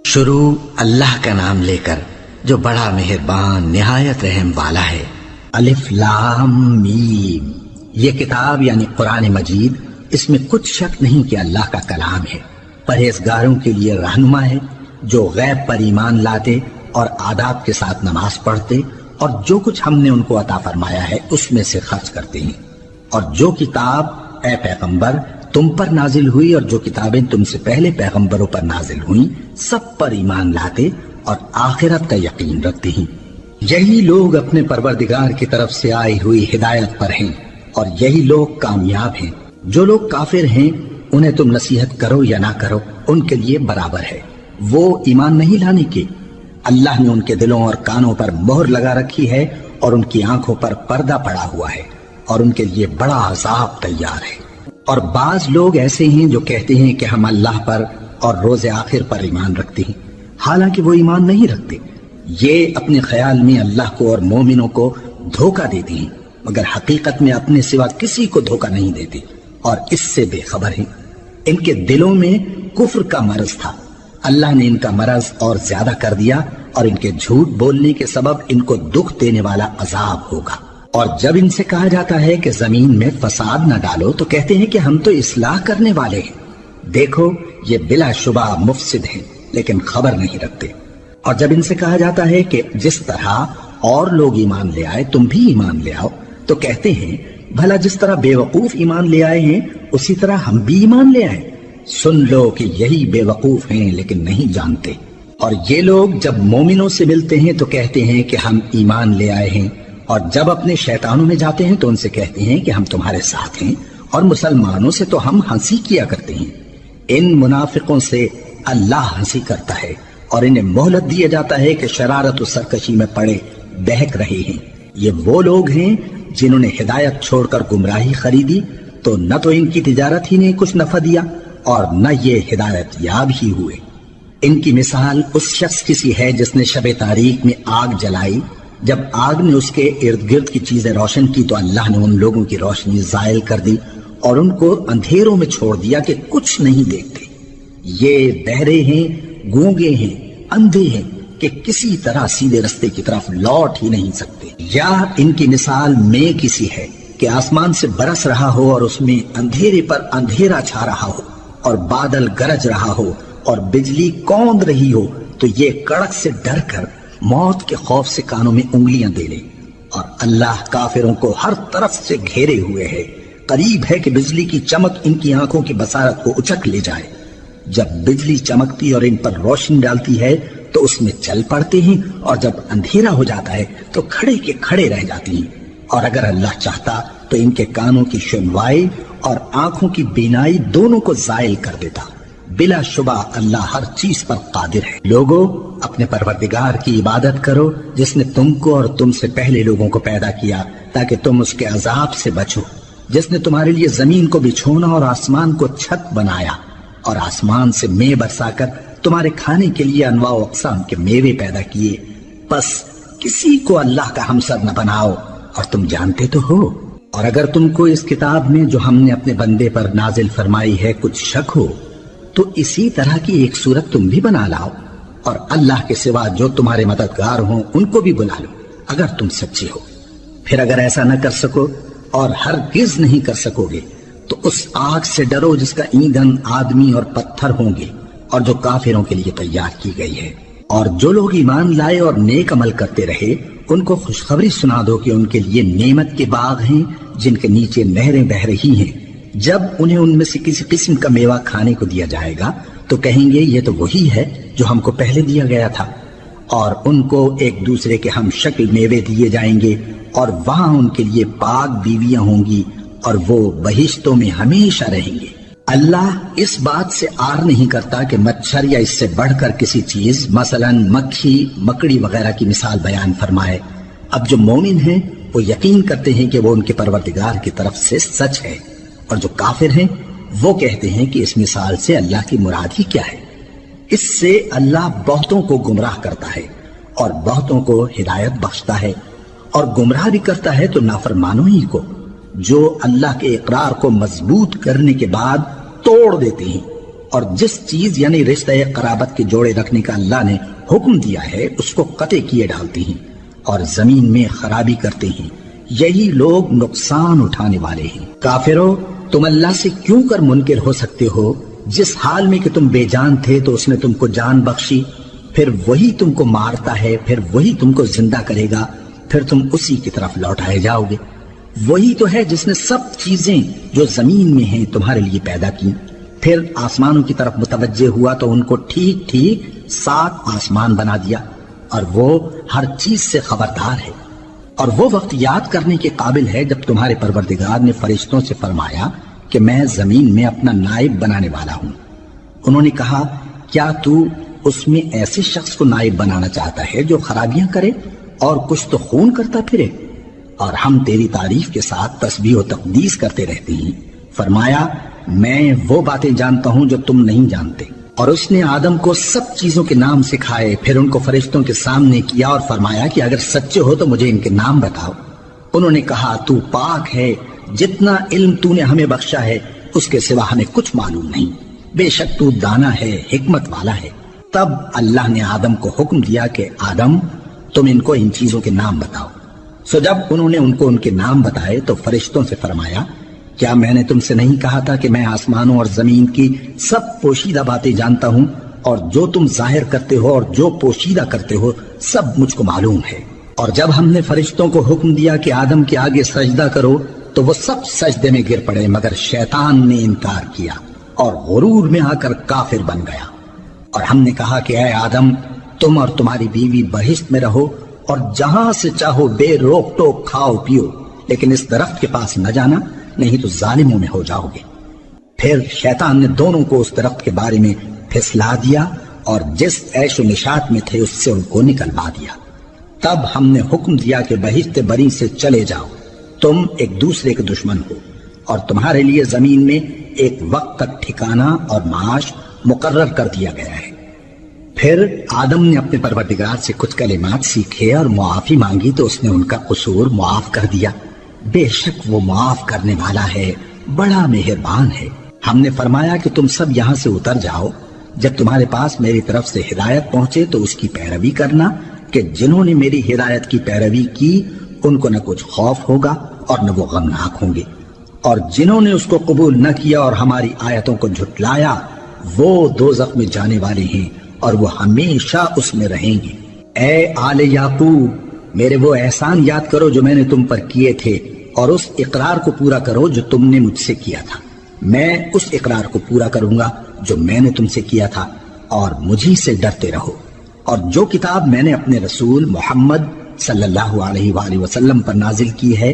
شروع اللہ کا نام لے کر جو بڑا مہربان نہایت رحم والا ہے۔ الف لام میم، یہ کتاب یعنی قرآن مجید، اس میں کچھ شک نہیں کہ اللہ کا کلام ہے، پرہیزگاروں کے لیے رہنما ہے جو غیب پر ایمان لاتے اور آداب کے ساتھ نماز پڑھتے اور جو کچھ ہم نے ان کو عطا فرمایا ہے اس میں سے خرچ کرتے ہیں، اور جو کتاب اے پیغمبر تم پر نازل ہوئی اور جو کتابیں تم سے پہلے پیغمبروں پر نازل ہوئیں سب پر ایمان لاتے اور آخرت کا یقین رکھتے ہیں۔ یہی لوگ اپنے پروردگار کی طرف سے آئی ہوئی ہدایت پر ہیں اور یہی لوگ کامیاب ہیں۔ جو لوگ کافر ہیں انہیں تم نصیحت کرو یا نہ کرو ان کے لیے برابر ہے، وہ ایمان نہیں لانے کے۔ اللہ نے ان کے دلوں اور کانوں پر مہر لگا رکھی ہے اور ان کی آنکھوں پر پردہ پڑا ہوا ہے اور ان کے لیے بڑا عذاب تیار ہے۔ اور بعض لوگ ایسے ہیں جو کہتے ہیں کہ ہم اللہ پر اور روز آخر پر ایمان رکھتے ہیں، حالانکہ وہ ایمان نہیں رکھتے۔ یہ اپنے خیال میں اللہ کو اور مومنوں کو دھوکہ دیتے ہیں، مگر حقیقت میں اپنے سوا کسی کو دھوکہ نہیں دیتے اور اس سے بے خبر ہیں۔ ان کے دلوں میں کفر کا مرض تھا، اللہ نے ان کا مرض اور زیادہ کر دیا اور ان کے جھوٹ بولنے کے سبب ان کو دکھ دینے والا عذاب ہوگا۔ اور جب ان سے کہا جاتا ہے کہ زمین میں فساد نہ ڈالو تو کہتے ہیں کہ ہم تو اصلاح کرنے والے ہیں، دیکھو یہ بلا شبہ مفسد ہیں لیکن خبر نہیں رکھتے۔ اور جب ان سے کہا جاتا ہے کہ جس طرح اور لوگ ایمان لے آئے تم بھی ایمان لے آؤ تو کہتے ہیں بھلا جس طرح بے وقوف ایمان لے آئے ہیں اسی طرح ہم بھی ایمان لے آئے۔ سن لو کہ یہی بے وقوف ہیں لیکن نہیں جانتے۔ اور یہ لوگ جب مومنوں سے ملتے ہیں تو کہتے ہیں کہ ہم ایمان لے آئے ہیں، اور جب اپنے شیطانوں میں جاتے ہیں تو ان سے کہتے ہیں کہ ہم تمہارے ساتھ ہیں، اور مسلمانوں سے تو ہم ہنسی کیا کرتے ہیں۔ ان منافقوں سے اللہ ہنسی کرتا ہے اور انہیں مہلت دیا جاتا ہے کہ شرارت و سرکشی میں پڑے بہک رہے ہیں۔ یہ وہ لوگ ہیں جنہوں نے ہدایت چھوڑ کر گمراہی خریدی تو نہ تو ان کی تجارت ہی نے کچھ نفع دیا اور نہ یہ ہدایت یاب ہی ہوئے۔ ان کی مثال اس شخص کی سی ہے جس نے شب تاریک میں آگ جلائی، جب آگ نے اس کے ارد گرد کی چیزیں روشن کی تو اللہ نے ان لوگوں کی روشنی زائل کر دی اور ان کو اندھیروں میں چھوڑ دیا کہ کچھ نہیں دیکھتے۔ یہ بہرے ہیں، گونگے ہیں، اندھے ہیں کہ کسی طرح سیدھے رستے کی طرف لوٹ ہی نہیں سکتے۔ یا ان کی مثال میں کسی ہے کہ آسمان سے برس رہا ہو اور اس میں اندھیرے پر اندھیرا چھا رہا ہو اور بادل گرج رہا ہو اور بجلی کوند رہی ہو تو یہ کڑک سے ڈر کر موت کے خوف سے کانوں میں انگلیاں دے لے۔ اور اللہ کافروں کو ہر طرف سے گھیرے ہوئے ہے، قریب ہے کہ بجلی کی چمک ان کی آنکھوں کی بصارت کو اچک لے جائے۔ جب بجلی چمکتی اور ان پر روشنی ڈالتی ہے تو اس میں چل پڑتے ہیں، اور جب اندھیرا ہو جاتا ہے تو کھڑے کے کھڑے رہ جاتے ہیں۔ اور اگر اللہ چاہتا تو ان کے کانوں کی سنوائی اور آنکھوں کی بینائی دونوں کو زائل کر دیتا۔ بلا شبہ اللہ ہر چیز پر قادر ہے۔ لوگوں اپنے پروردگار کی عبادت کرو جس نے تم کو اور تم سے پہلے لوگوں کو پیدا کیا تاکہ تم اس کے عذاب سے بچو، جس نے تمہارے لیے زمین کو بچھونا اور آسمان کو چھت بنایا اور آسمان سے مے برسا کر تمہارے کھانے کے لیے انواع و اقسام کے میوے پیدا کیے، بس کسی کو اللہ کا ہمسر نہ بناؤ اور تم جانتے تو ہو۔ اور اگر تم کو اس کتاب میں جو ہم نے اپنے بندے پر نازل فرمائی ہے کچھ شک ہو تو اسی طرح کی ایک صورت تم بھی بنا لاؤ اور اللہ کے سوا جو تمہارے مددگار ہوں ان کو بھی بلا لو اگر تم سچے ہو۔ پھر اگر ایسا نہ کر سکو اور ہرگز نہیں کر سکو گے تو اس آگ سے ڈرو جس کا ایندھن آدمی اور پتھر ہوں گے اور جو کافروں کے لیے تیار کی گئی ہے۔ اور جو لوگ ایمان لائے اور نیک عمل کرتے رہے ان کو خوشخبری سنا دو کہ ان کے لیے نعمت کے باغ ہیں جن کے نیچے نہریں بہہ رہی ہیں۔ جب انہیں ان میں سے کسی قسم کا میوہ کھانے کو دیا جائے گا تو کہیں گے یہ تو وہی ہے جو ہم کو پہلے دیا گیا تھا، اور ان کو ایک دوسرے کے ہم شکل میوے دیے جائیں گے اور وہاں ان کے لیے پاک بیویاں ہوں گی اور وہ بہشتوں میں ہمیشہ رہیں گے۔ اللہ اس بات سے آر نہیں کرتا کہ مچھر یا اس سے بڑھ کر کسی چیز مثلا مکھی مکڑی وغیرہ کی مثال بیان فرمائے۔ اب جو مومن ہیں وہ یقین کرتے ہیں کہ وہ ان کے پروردگار کی طرف سے سچ ہے، اور جو کافر ہیں وہ کہتے ہیں کہ اس مثال سے اللہ کی مراد ہی کیا ہے۔ اس سے اللہ بہتوں کو گمراہ کرتا ہے اور بہتوں کو ہدایت بخشتا ہے، اور گمراہ بھی کرتا ہے تو نافرمانوں ہی کو، جو اللہ کے اقرار کو مضبوط کرنے کے بعد توڑ دیتے ہیں اور جس چیز یعنی رشتہ قرابت کے جوڑے رکھنے کا اللہ نے حکم دیا ہے اس کو قطع کیے ڈالتے ہیں اور زمین میں خرابی کرتے ہیں، یہی لوگ نقصان اٹھانے والے ہیں۔ کافرو، تم اللہ سے کیوں کر منکر ہو سکتے ہو؟ جس حال میں کہ تم بے جان تھے تو اس نے تم کو جان بخشی، پھر وہی تم کو مارتا ہے، پھر وہی تم کو زندہ کرے گا، پھر تم اسی کی طرف لوٹائے جاؤ گے۔ وہی تو ہے جس نے سب چیزیں جو زمین میں ہیں تمہارے لیے پیدا کی، پھر آسمانوں کی طرف متوجہ ہوا تو ان کو ٹھیک ٹھیک 7 آسمان بنا دیا، اور وہ ہر چیز سے خبردار ہے۔ اور وہ وقت یاد کرنے کے قابل ہے جب تمہارے پروردگار نے فرشتوں سے فرمایا کہ میں زمین میں اپنا نائب بنانے والا ہوں۔ انہوں نے کہا، کیا تو اس میں ایسے شخص کو نائب بنانا چاہتا ہے جو خرابیاں کرے اور کچھ تو خون کرتا پھرے؟ اور ہم تیری تعریف کے ساتھ تسبیح و تقدیس کرتے رہتے ہیں۔ فرمایا، میں وہ باتیں جانتا ہوں جو تم نہیں جانتے۔ اور اس نے آدم کو سب چیزوں کے نام سکھائے، پھر ان کو فرشتوں کے سامنے کیا اور فرمایا کہ اگر سچے ہو تو مجھے ان کے نام بتاؤ۔ انہوں نے کہا، تو پاک ہے، جتنا علم تو نے ہمیں بخشا ہے اس کے سوا ہمیں کچھ معلوم نہیں، بے شک تو دانا ہے، حکمت والا ہے۔ تب اللہ نے آدم کو حکم دیا کہ آدم، تم ان کو ان چیزوں کے نام بتاؤ۔ سو جب انہوں نے ان کو ان کے نام بتائے تو فرشتوں سے فرمایا، کیا میں نے تم سے نہیں کہا تھا کہ میں آسمانوں اور زمین کی سب پوشیدہ باتیں جانتا ہوں، اور جو تم ظاہر کرتے ہو اور جو پوشیدہ کرتے ہو سب مجھ کو معلوم ہے۔ اور جب ہم نے فرشتوں کو حکم دیا کہ آدم کے آگے سجدہ کرو تو وہ سب سجدے میں گر پڑے، مگر شیطان نے انکار کیا اور غرور میں آ کر کافر بن گیا۔ اور ہم نے کہا کہ اے آدم، تم اور تمہاری بیوی بہشت میں رہو اور جہاں سے چاہو بے روک ٹوک کھاؤ پیو، لیکن اس درخت کے پاس نہ جانا، نہیں تو ظالموں میں ہو جاؤ گے۔ پھر شیطان نے دونوں کو اس درخت کے بارے میں پھسلا دیا اور جس عیش و نشاط میں تھے اس سے ان کو نکلوا دیا۔ تب ہم نے حکم دیا کہ بہشت بری سے چلے جاؤ، تم ایک دوسرے کے دشمن ہو، اور تمہارے لیے زمین میں ایک وقت تک ٹھکانہ اور معاش مقرر کر دیا گیا ہے۔ پھر آدم نے اپنے پروردگار سے کچھ کلمات سیکھے اور معافی مانگی تو اس نے ان کا قصور معاف کر دیا۔ بے شک وہ معاف کرنے والا ہے، بڑا مہربان ہے۔ ہم نے فرمایا کہ تم سب یہاں سے اتر جاؤ، جب تمہارے پاس میری طرف سے ہدایت پہنچے تو اس کی پیروی کرنا، کہ جنہوں نے میری ہدایت کی پیروی کی ان کو نہ کچھ خوف ہوگا اور نہ وہ غمناک ہوں گے، اور جنہوں نے اس کو قبول نہ کیا اور ہماری آیتوں کو جھٹلایا وہ دوزخ میں جانے والے ہیں اور وہ ہمیشہ اس میں رہیں گے۔ اے آل یعقوب، میرے وہ احسان یاد کرو جو میں نے تم پر کیے تھے، اور اس اقرار کو پورا کرو جو تم نے مجھ سے کیا تھا۔ میں اس اقرار کو پورا کروں گا جو میں نے تم سے کیا تھا، اور مجھی سے ڈرتے رہو۔ اور جو کتاب میں نے اپنے رسول محمد صلی اللہ علیہ وآلہ وسلم پر نازل کی ہے،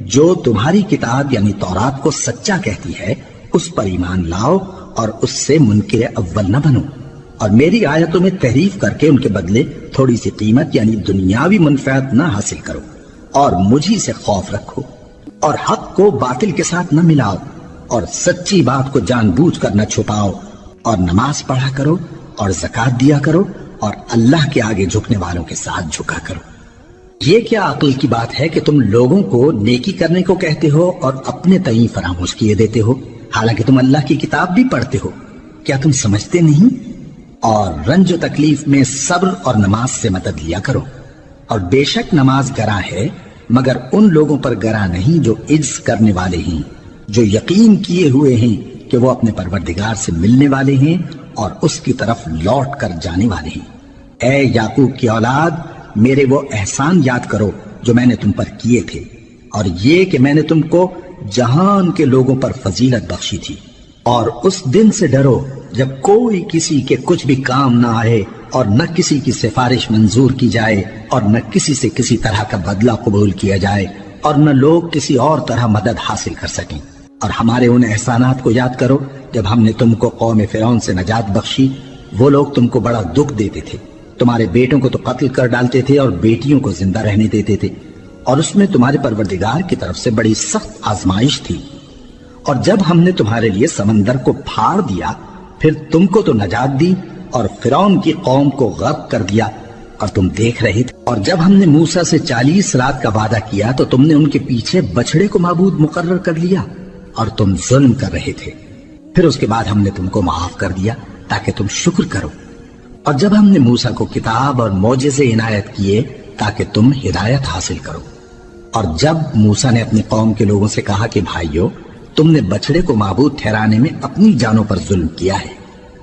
جو تمہاری کتاب یعنی تورات کو سچا کہتی ہے، اس پر ایمان لاؤ اور اس سے منکر اول نہ بنو، اور میری آیتوں میں تحریف کر کے ان کے بدلے تھوڑی سی قیمت یعنی دنیاوی منفعت نہ حاصل کرو، اور مجھی سے خوف رکھو، اور حق کو باطل کے ساتھ نہ ملاؤ، اور سچی بات کو جان بوجھ کر نہ چھپاؤ، اور نماز پڑھا کرو اور زکوٰۃ دیا کرو، اور اللہ کے آگے جھکنے والوں کے ساتھ جھکا کرو۔ یہ کیا عقل کی بات ہے کہ تم لوگوں کو نیکی کرنے کو کہتے ہو اور اپنے تئیں فراموش کیے دیتے ہو، حالانکہ تم اللہ کی کتاب بھی پڑھتے ہو؟ کیا تم سمجھتے نہیں؟ اور رنج و تکلیف میں صبر اور نماز سے مدد لیا کرو، اور بے شک نماز گراں ہے، مگر ان لوگوں پر گراں نہیں جو عجز کرنے والے ہیں، جو یقین کیے ہوئے ہیں کہ وہ اپنے پروردگار سے ملنے والے ہیں اور اس کی طرف لوٹ کر جانے والے ہیں۔ اے یعقوب کی اولاد، میرے وہ احسان یاد کرو جو میں نے تم پر کیے تھے، اور یہ کہ میں نے تم کو جہان کے لوگوں پر فضیلت بخشی تھی۔ اور اس دن سے ڈرو جب کوئی کسی کے کچھ بھی کام نہ آئے، اور نہ کسی کی سفارش منظور کی جائے، اور نہ کسی سے کسی طرح کا بدلہ قبول کیا جائے، اور نہ لوگ کسی اور طرح مدد حاصل کر سکیں۔ اور ہمارے ان احسانات کو یاد کرو جب ہم نے تم کو قوم فرعون سے نجات بخشی۔ وہ لوگ تم کو بڑا دکھ دیتے تھے، تمہارے بیٹوں کو تو قتل کر ڈالتے تھے اور بیٹیوں کو زندہ رہنے دیتے تھے، اور اس میں تمہارے پروردگار کی طرف سے بڑی سخت آزمائش تھی۔ اور جب ہم نے تمہارے لیے سمندر کو پھاڑ دیا، پھر تم کو تو نجات دی اور فرعون کی قوم کو غرق کر دیا، اور تم دیکھ رہے تھے۔ اور جب ہم نے موسیٰ سے 40 رات کا وعدہ کیا تو تم نے ان کے پیچھے بچڑے کو معبود مقرر کر لیا، اور تم ظلم کر رہے تھے۔ پھر اس کے بعد ہم نے تم کو معاف کر دیا تاکہ تم شکر کرو، اور جب ہم نے موسیٰ کو کتاب اور معجزے عنایت کیے تاکہ تم ہدایت حاصل کرو، اور جب موسیٰ نے اپنی قوم کے لوگوں سے کہا کہ بھائیو، تم نے بچڑے کو معبود ٹھہرانے میں اپنی جانوں پر ظلم کیا ہے،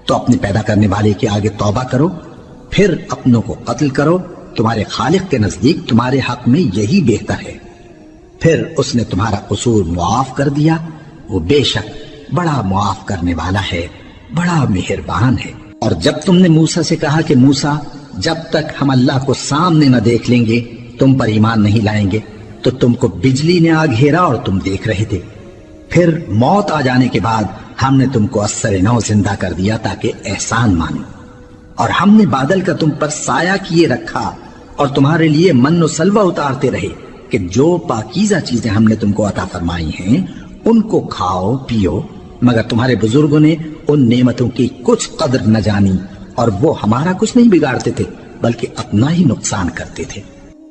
تو اپنے پیدا کرنے والے کے آگے توبہ کرو، پھر اپنوں کو قتل کرو، تمہارے خالق کے نزدیک تمہارے حق میں یہی بہتر ہے۔ پھر اس نے تمہارا قصور معاف کر دیا، وہ بے شک بڑا معاف کرنے والا ہے، بڑا مہربان ہے۔ اور جب تم نے موسیٰ سے کہا کہ موسیٰ، جب تک ہم اللہ کو سامنے نہ دیکھ لیں گے تم پر ایمان نہیں لائیں گے، تو تم کو بجلی نے آ گھیرا اور تم دیکھ رہے تھے، پھر موت آ جانے کے بعد ہم نے تم کو اثر نو زندہ کر دیا تاکہ احسان مانو، اور ہم نے بادل کا تم پر سایہ کیے رکھا اور تمہارے لیے من و سلوہ اتارتے رہے کہ جو پاکیزہ چیزیں ہم نے تم کو عطا فرمائی ہیں ان کو کھاؤ پیو، مگر تمہارے بزرگوں نے ان نعمتوں کی کچھ قدر نہ جانی، اور وہ ہمارا کچھ نہیں بگاڑتے تھے بلکہ اپنا ہی نقصان کرتے تھے۔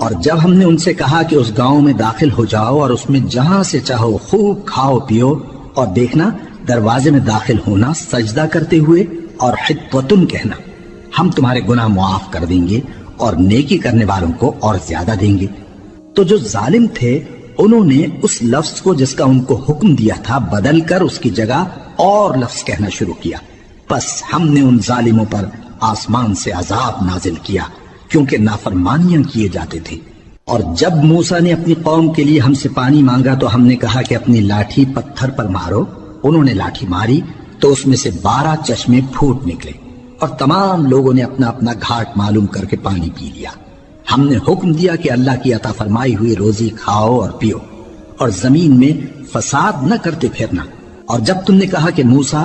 اور جب ہم نے ان سے کہا کہ اس گاؤں میں داخل ہو جاؤ اور اس میں جہاں سے چاہو خوب کھاؤ پیو، اور دیکھنا دروازے میں داخل ہونا سجدہ کرتے ہوئے اور حطوتن کہنا، ہم تمہارے گناہ معاف کر دیں گے اور نیکی کرنے والوں کو اور زیادہ دیں گے۔ تو جو ظالم تھے انہوں نے اس لفظ کو جس کا ان کو حکم دیا تھا بدل کر اس کی جگہ اور لفظ کہنا شروع کیا، پس ہم نے ان ظالموں پر آسمان سے عذاب نازل کیا کیونکہ نافرمانیاں کیے جاتے تھے۔ اور جب موسیٰ نے اپنی قوم کے لیے ہم سے پانی مانگا تو ہم نے کہا کہ اپنی لاٹھی پتھر پر مارو، انہوں نے لاٹھی ماری تو اس میں سے 12 چشمے پھوٹ نکلے، اور تمام لوگوں نے اپنا اپنا گھاٹ معلوم کر کے پانی پی لیا۔ ہم نے حکم دیا کہ اللہ کی عطا فرمائی ہوئی روزی کھاؤ اور پیو، اور زمین میں فساد نہ کرتے پھرنا۔ اور جب تم نے کہا کہ موسیٰ،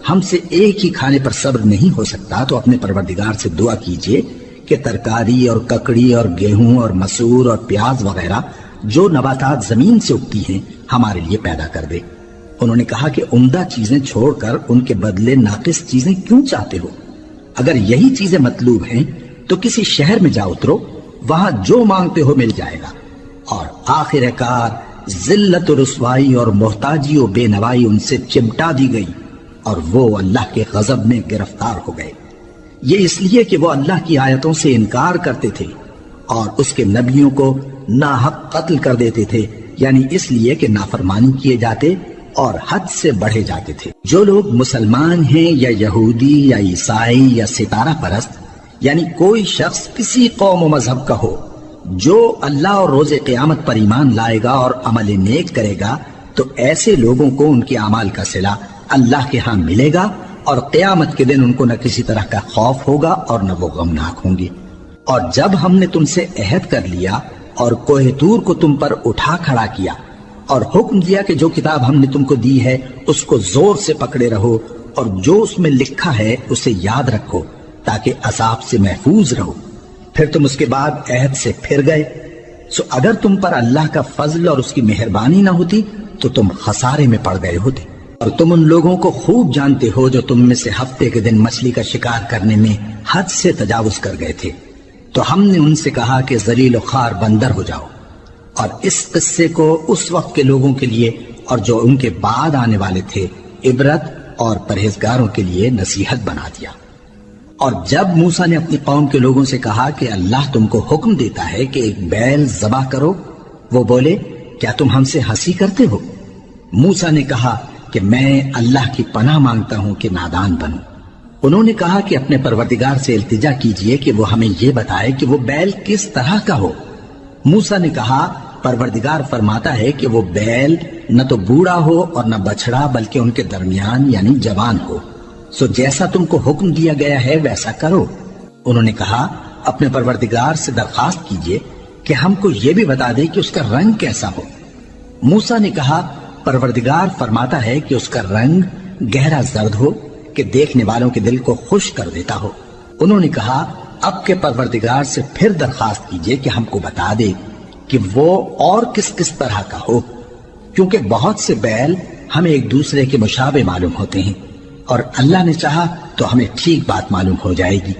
ہم سے ایک ہی کھانے پر صبر نہیں ہو سکتا، تو اپنے پروردگار سے دعا کیجئے کہ ترکاری اور ککڑی اور گیہوں اور مسور اور پیاز وغیرہ جو نباتات زمین سے اگتی ہیں ہمارے لیے پیدا کر دے۔ انہوں نے کہا کہ عمدہ چیزیں چھوڑ کر ان کے بدلے ناقص چیزیں کیوں چاہتے ہو؟ اگر یہی چیزیں مطلوب ہیں تو کسی شہر میں جا اترو، وہاں جو مانگتے ہو مل جائے گا۔ اور آخر کار ذلت و رسوائی اور محتاجی و بے نوائی ان سے چمٹا دی گئی، اور وہ اللہ کے غضب میں گرفتار ہو گئے۔ یہ اس لیے کہ وہ اللہ کی آیتوں سے انکار کرتے تھے اور اس کے نبیوں کو ناحق قتل کر دیتے تھے، یعنی اس لیے کہ نافرمانی کیے جاتے اور حد سے بڑھے جاتے تھے۔ جو لوگ مسلمان ہیں یا یہودی یا عیسائی یا ستارہ پرست، یعنی کوئی شخص کسی قوم و مذہب کا ہو، جو اللہ اور روز قیامت پر ایمان لائے گا اور عمل نیک کرے گا، تو ایسے لوگوں کو ان کے اعمال کا صلہ اللہ کے ہاں ملے گا، اور قیامت کے دن ان کو نہ کسی طرح کا خوف ہوگا اور نہ وہ غمناک ہوں گے۔ اور جب ہم نے تم سے عہد کر لیا اور کوہ طور کو تم پر اٹھا کھڑا کیا اور حکم دیا کہ جو کتاب ہم نے تم کو دی ہے اس کو زور سے پکڑے رہو، اور جو اس میں لکھا ہے اسے یاد رکھو تاکہ عذاب سے محفوظ رہو، پھر تم اس کے بعد عہد سے پھر گئے، سو اگر تم پر اللہ کا فضل اور اس کی مہربانی نہ ہوتی تو تم خسارے میں پڑ گئے ہوتے۔ اور تم ان لوگوں کو خوب جانتے ہو جو تم میں سے ہفتے کے دن مچھلی کا شکار کرنے میں حد سے تجاوز کر گئے تھے، تو ہم نے ان سے کہا کہ ذلیل و خوار بندر ہو جاؤ، اور اس قصے کو اس وقت کے لوگوں کے لیے اور جو ان کے بعد آنے والے تھے عبرت اور پرہیزگاروں کے لیے نصیحت بنا دیا۔ اور جب موسیٰ نے اپنی قوم کے لوگوں سے کہا کہ اللہ تم کو حکم دیتا ہے کہ ایک بیل ذبح کرو، وہ بولے کیا تم ہم سے ہنسی کرتے ہو؟ موسیٰ نے کہا کہ میں اللہ کی پناہ مانگتا ہوں کہ نادان بنوں۔ انہوں نے کہا کہ اپنے پروردگار سے التجا کیجئے کہ وہ ہمیں یہ بتائے کہ وہ بیل کس طرح کا ہو۔ موسیٰ نے کہا پروردگار فرماتا ہے کہ وہ بیل نہ تو بوڑھا ہو اور نہ بچڑا بلکہ ان کے درمیان یعنی جوان ہو، سو جیسا تم کو حکم دیا گیا ہے ویسا کرو۔ انہوں نے کہا اپنے پروردگار سے درخواست کیجئے کہ ہم کو یہ بھی بتا دے کہ اس کا رنگ کیسا ہو۔ موسیٰ نے کہا پروردگار فرماتا ہے کہ اس کا رنگ گہرا زرد ہو کہ دیکھنے والوں کے دل کو خوش کر دیتا ہو۔ انہوں نے کہا اب کے پروردگار سے پھر درخواست کیجئے کہ ہم کو بتا دے کہ وہ اور کس کس طرح کا ہو، کیونکہ بہت سے بیل ہمیں ایک دوسرے کے مشابہ معلوم ہوتے ہیں، اور اللہ نے چاہا تو ہمیں ٹھیک بات معلوم ہو جائے گی۔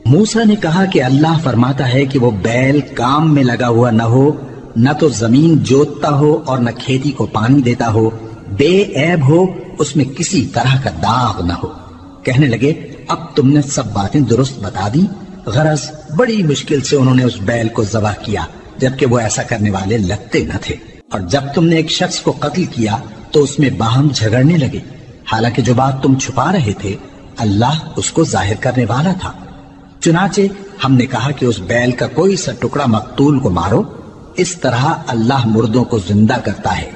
موسیٰ نے کہا کہ اللہ فرماتا ہے کہ وہ بیل کام میں لگا ہوا نہ ہو، نہ تو زمین جوتتا ہو اور نہ کھیتی کو پانی دیتا ہو، بے عیب ہو، اس میں کسی طرح کا داغ نہ ہو۔ کہنے لگے اب تم نے سب باتیں درست بتا دی۔ غرض بڑی مشکل سے انہوں نے اس بیل کو ذبح کیا، جبکہ وہ ایسا کرنے والے لگتے نہ تھے۔ اور جب تم نے ایک شخص کو قتل کیا تو اس میں باہم جھگڑنے لگے، حالانکہ جو بات تم چھپا رہے تھے اللہ اس کو ظاہر کرنے والا تھا۔ چنانچہ ہم نے کہا کہ اس بیل کا کوئی سا ٹکڑا مقتول کو مارو، اس طرح اللہ مردوں کو زندہ کرتا ہے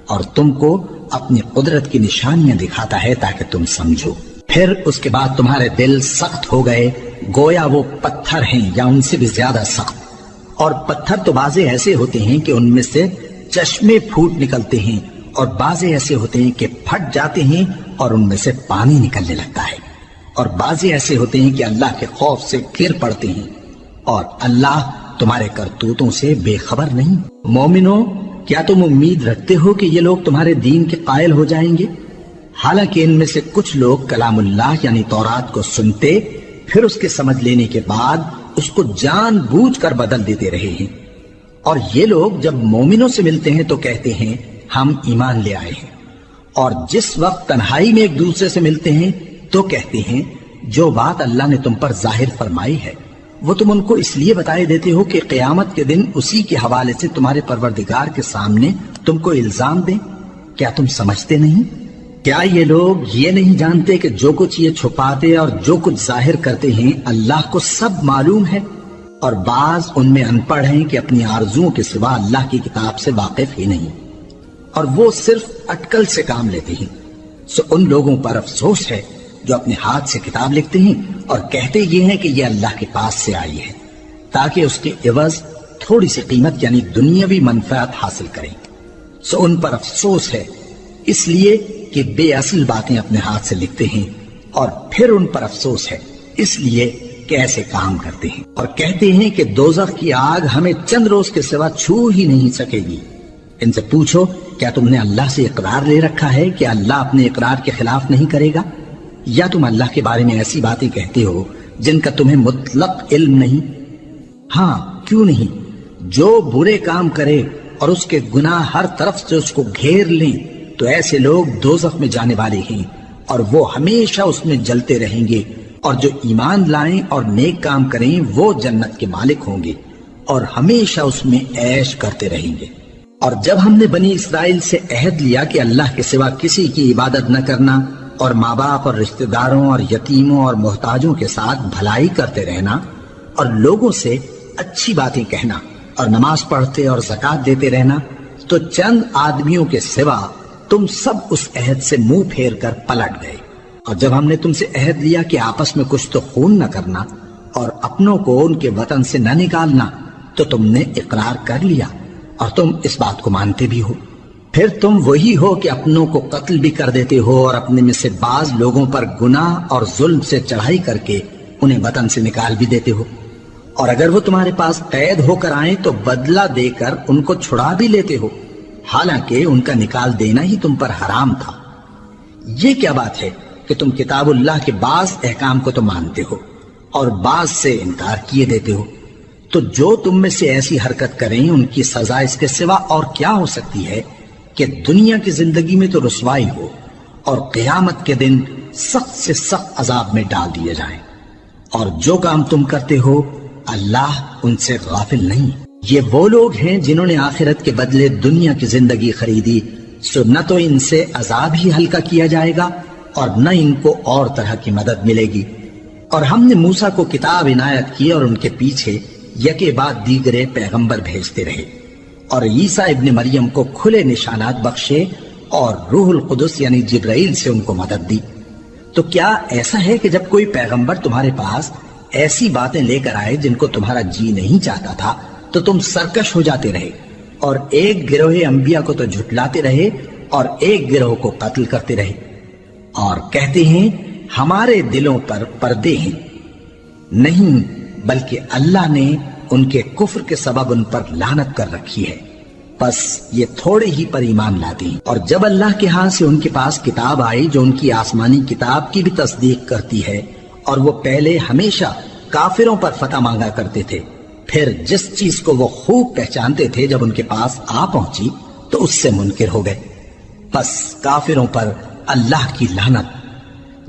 اور تم کو اپنی قدرت کی نشانیاں دکھاتا ہے تاکہ تم سمجھو۔ پھر اس کے بعد تمہارے دل سخت ہو گئے، گویا وہ پتھر ہیں یا ان سے بھی زیادہ سخت۔ اور پتھر تو بعضے ایسے ہوتے ہیں کہ ان میں سے چشمے پھوٹ نکلتے ہیں، اور بعضے ایسے ہوتے ہیں کہ پھٹ جاتے ہیں اور ان میں سے پانی نکلنے لگتا ہے، اور بعضے ایسے ہوتے ہیں کہ اللہ کے خوف سے گر پڑتے ہیں، اور اللہ تمہارے کرتوتوں سے بے خبر نہیں۔ مومنو، کیا تم امید رکھتے ہو کہ یہ لوگ تمہارے دین کے قائل ہو جائیں گے؟ حالانکہ ان میں سے کچھ لوگ کلام اللہ یعنی تورات کو سنتے، پھر اس کے سمجھ لینے کے بعد اس کو جان بوجھ کر بدل دیتے رہے ہیں۔ اور یہ لوگ جب مومنوں سے ملتے ہیں تو کہتے ہیں ہم ایمان لے آئے ہیں، اور جس وقت تنہائی میں ایک دوسرے سے ملتے ہیں تو کہتے ہیں جو بات اللہ نے تم پر ظاہر فرمائی ہے وہ تم ان کو اس لیے بتائے دیتے ہو کہ قیامت کے دن اسی کے حوالے سے تمہارے پروردگار کے سامنے تم کو الزام دیں۔ کیا تم سمجھتے نہیں؟ کیا یہ لوگ یہ نہیں جانتے کہ جو کچھ یہ چھپاتے اور جو کچھ ظاہر کرتے ہیں اللہ کو سب معلوم ہے؟ اور بعض ان میں ان پڑھ ہیں کہ اپنی آرزوؤں کے سوا اللہ کی کتاب سے واقف ہی نہیں، اور وہ صرف اٹکل سے کام لیتے ہیں۔ سو ان لوگوں پر افسوس ہے جو اپنے ہاتھ سے کتاب لکھتے ہیں اور کہتے یہ ہیں کہ یہ اللہ کے پاس سے آئی ہے، تاکہ اس کے عوض تھوڑی سی قیمت یعنی دنیاوی منفعت حاصل کریں۔ سو ان پر افسوس ہے اس لیے کہ بے اصل باتیں اپنے ہاتھ سے لکھتے ہیں، اور پھر ان پر افسوس ہے اس لیے کہ ایسے کام کرتے ہیں، اور کہتے ہیں کہ دوزخ کی آگ ہمیں چند روز کے سوا چھو ہی نہیں سکے گی۔ ان سے پوچھو کیا تم نے اللہ سے اقرار لے رکھا ہے کہ اللہ اپنے اقرار کے خلاف نہیں کرے گا؟ یا تم اللہ کے بارے میں ایسی باتیں کہتے ہو جن کا تمہیں مطلق علم نہیں؟ ہاں کیوں نہیں، جو برے کام کرے اور اس کے گناہ ہر طرف سے اس کو گھیر لیں تو ایسے لوگ دوزخ میں جانے والے ہیں، اور وہ ہمیشہ اس میں جلتے رہیں گے، اور جو ایمان لائیں اور نیک کام کریں وہ جنت کے مالک ہوں گے اور ہمیشہ اس میں عیش کرتے رہیں گے۔ اور جب ہم نے بنی اسرائیل سے عہد لیا کہ اللہ کے سوا کسی کی عبادت نہ کرنا، اور ماں باپ اور رشتہ داروں اور یتیموں اور محتاجوں کے ساتھ بھلائی کرتے رہنا، اور لوگوں سے اچھی باتیں کہنا، اور نماز پڑھتے اور زکوٰۃ دیتے رہنا، تو چند آدمیوں کے سوا تم سب اس عہد سے منہ پھیر کر پلٹ گئے۔ اور جب ہم نے تم سے عہد لیا کہ آپس میں کچھ تو خون نہ کرنا اور اپنوں کو ان کے وطن سے نہ نکالنا، تو تم نے اقرار کر لیا اور تم اس بات کو مانتے بھی ہو۔ پھر تم وہی ہو کہ اپنوں کو قتل بھی کر دیتے ہو، اور اپنے میں سے بعض لوگوں پر گناہ اور ظلم سے چڑھائی کر کے انہیں وطن سے نکال بھی دیتے ہو، اور اگر وہ تمہارے پاس قید ہو کر آئیں تو بدلہ دے کر ان کو چھڑا بھی لیتے ہو، حالانکہ ان کا نکال دینا ہی تم پر حرام تھا۔ یہ کیا بات ہے کہ تم کتاب اللہ کے بعض احکام کو تو مانتے ہو اور بعض سے انکار کیے دیتے ہو؟ تو جو تم میں سے ایسی حرکت کریں ان کی سزا اس کے سوا اور کیا ہو سکتی ہے کہ دنیا کی زندگی میں تو رسوائی ہو اور قیامت کے دن سخت سے سخت عذاب میں ڈال دیے جائیں۔ اور جو کام تم کرتے ہو اللہ ان سے غافل نہیں۔ یہ وہ لوگ ہیں جنہوں نے آخرت کے بدلے دنیا کی زندگی خریدی، سو نہ تو ان سے عذاب ہی ہلکا کیا جائے گا اور نہ ان کو اور طرح کی مدد ملے گی۔ اور ہم نے موسیٰ کو کتاب عنایت کی اور ان کے پیچھے یکے بعد دیگرے پیغمبر بھیجتے رہے، اور عیسیٰ ابن مریم کو کھلے نشانات بخشے اور روح القدس یعنی جبرائیل سے ان کو مدد دی۔ تو کیا ایسا ہے کہ جب کوئی پیغمبر تمہارے پاس ایسی باتیں لے کر آئے جن کو تمہارا جی نہیں چاہتا تھا تو تم سرکش ہو جاتے رہے، اور ایک گروہ انبیاء کو تو جھٹلاتے رہے اور ایک گروہ کو قتل کرتے رہے، اور کہتے ہیں ہمارے دلوں پر پردے ہیں؟ نہیں، بلکہ اللہ نے ان کے کفر کے سبب ان پر لعنت کر رکھی ہے، بس یہ تھوڑے ہی پر ایمان لاتے ہیں۔ اور جب اللہ کے ہاں سے ان کے پاس کتاب آئی جو ان کی آسمانی کتاب کی بھی تصدیق کرتی ہے، اور وہ پہلے ہمیشہ کافروں پر فتح مانگا کرتے تھے، پھر جس چیز کو وہ خوب پہچانتے تھے جب ان کے پاس آ پہنچی تو اس سے منکر ہو گئے۔ بس کافروں پر اللہ کی لعنت۔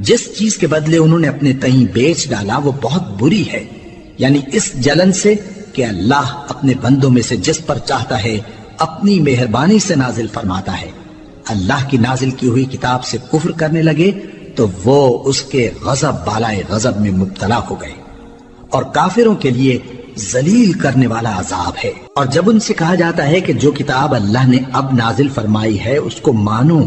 جس چیز کے بدلے انہوں نے اپنے تئیں بیچ ڈالا وہ بہت بری ہے، یعنی اس جلن سے کہ اللہ اپنے بندوں میں سے جس پر چاہتا ہے اپنی مہربانی سے نازل فرماتا ہے۔ اللہ کی نازل کی ہوئی کتاب سے کفر کرنے لگے تو وہ اس کے غضب بالائے غضب میں مبتلا ہو گئے، اور کافروں کے لیے ذلیل کرنے والا عذاب ہے۔ اور جب ان سے کہا جاتا ہے کہ جو کتاب اللہ نے اب نازل فرمائی ہے اس کو مانو،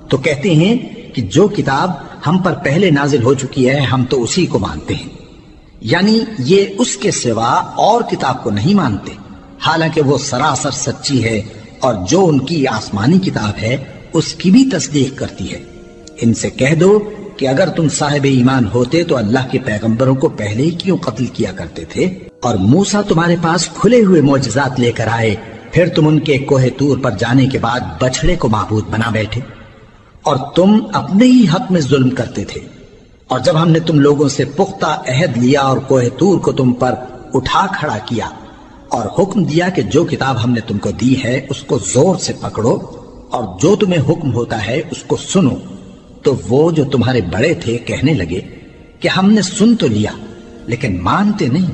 تو کہتے ہیں کہ جو کتاب ہم پر پہلے نازل ہو چکی ہے ہم تو اسی کو مانتے ہیں، یعنی یہ اس کے سوا اور کتاب کو نہیں مانتے، حالانکہ وہ سراسر سچی ہے، اور جو ان کی آسمانی کتاب ہے اس کی بھی تصدیق کرتی ہے۔ ان سے کہہ دو کہ اگر تم صاحب ایمان ہوتے تو اللہ کے پیغمبروں کو پہلے ہی کیوں قتل کیا کرتے تھے؟ اور موسیٰ تمہارے پاس کھلے ہوئے معجزات لے کر آئے، پھر تم ان کے کوہ طور پر جانے کے بعد بچڑے کو معبود بنا بیٹھے، اور تم اپنے ہی حق میں ظلم کرتے تھے۔ اور جب ہم نے تم لوگوں سے پختہ عہد لیا اور کوہ طور کو تم پر اٹھا کھڑا کیا اور حکم دیا کہ جو کتاب ہم نے تم کو دی ہے اس کو زور سے پکڑو اور جو تمہیں حکم ہوتا ہے اس کو سنو، تو وہ جو تمہارے بڑے تھے کہنے لگے کہ ہم نے سن تو لیا لیکن مانتے نہیں،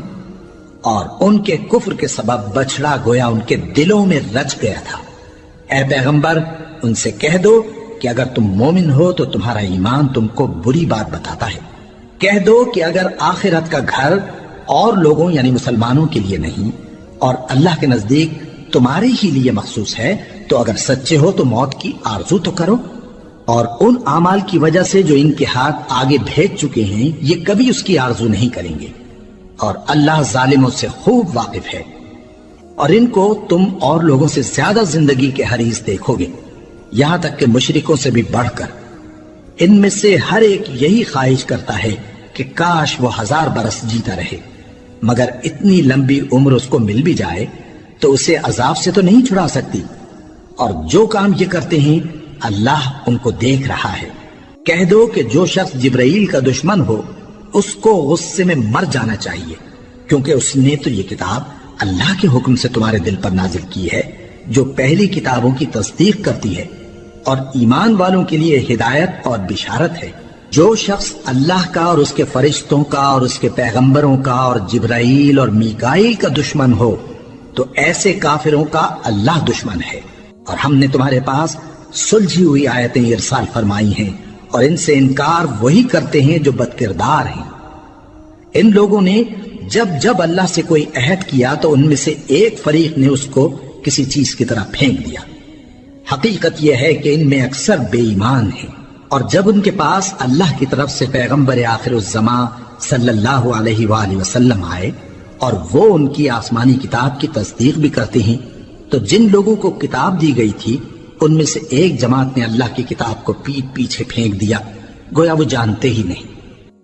اور ان کے کفر کے سبب بچڑا گویا ان کے دلوں میں رچ گیا تھا۔ اے پیغمبر ان سے کہہ دو کہ اگر تم مومن ہو تو تمہارا ایمان تم کو بری بات بتاتا ہے۔ کہہ دو کہ اگر آخرت کا گھر اور لوگوں یعنی مسلمانوں کے لیے نہیں اور اللہ کے نزدیک تمہارے ہی لیے مخصوص ہے تو اگر سچے ہو تو موت کی آرزو تو کرو، اور ان اعمال کی وجہ سے جو ان کے ہاتھ آگے بھیج چکے ہیں یہ کبھی اس کی آرزو نہیں کریں گے، اور اللہ ظالموں سے خوب واقف ہے۔ اور ان کو تم اور لوگوں سے زیادہ زندگی کے حریص دیکھو گے، یہاں تک کہ مشرکوں سے بھی بڑھ کر۔ ان میں سے ہر ایک یہی خواہش کرتا ہے کہ کاش وہ 1000 برس جیتا رہے، مگر اتنی لمبی عمر اس کو مل بھی جائے تو اسے عذاب سے تو نہیں چھڑا سکتی، اور جو کام یہ کرتے ہیں اللہ ان کو دیکھ رہا ہے۔ کہہ دو کہ جو شخص جبرائیل کا دشمن ہو اس کو غصے میں مر جانا چاہیے، کیونکہ اس نے تو یہ کتاب اللہ کے حکم سے تمہارے دل پر نازل کی ہے جو پہلی کتابوں کی تصدیق کرتی ہے، اور ایمان والوں کے لیے ہدایت اور بشارت ہے۔ جو شخص اللہ کا اور اس کے فرشتوں کا اور اس کے پیغمبروں کا اور جبرائیل اور میکائیل کا دشمن ہو تو ایسے کافروں کا اللہ دشمن ہے۔ اور ہم نے تمہارے پاس سلجھی ہوئی آیتیں ارسال فرمائی ہیں، اور ان سے انکار وہی کرتے ہیں جو بد کردار ہیں۔ ان لوگوں نے جب جب اللہ سے کوئی عہد کیا تو ان میں سے ایک فریق نے اس کو کسی چیز کی طرح پھینک دیا۔ حقیقت یہ ہے کہ ان میں اکثر بے ایمان ہیں، اور جب ان کے پاس اللہ کی طرف سے پیغمبر آخر الزماں صلی اللہ علیہ وآلہ وسلم آئے اور وہ ان کی آسمانی کتاب کی تصدیق بھی کرتے ہیں، تو جن لوگوں کو کتاب دی گئی تھی ان میں سے ایک جماعت نے اللہ کی کتاب کو پیٹ پیچھے پھینک دیا، گویا وہ جانتے ہی نہیں،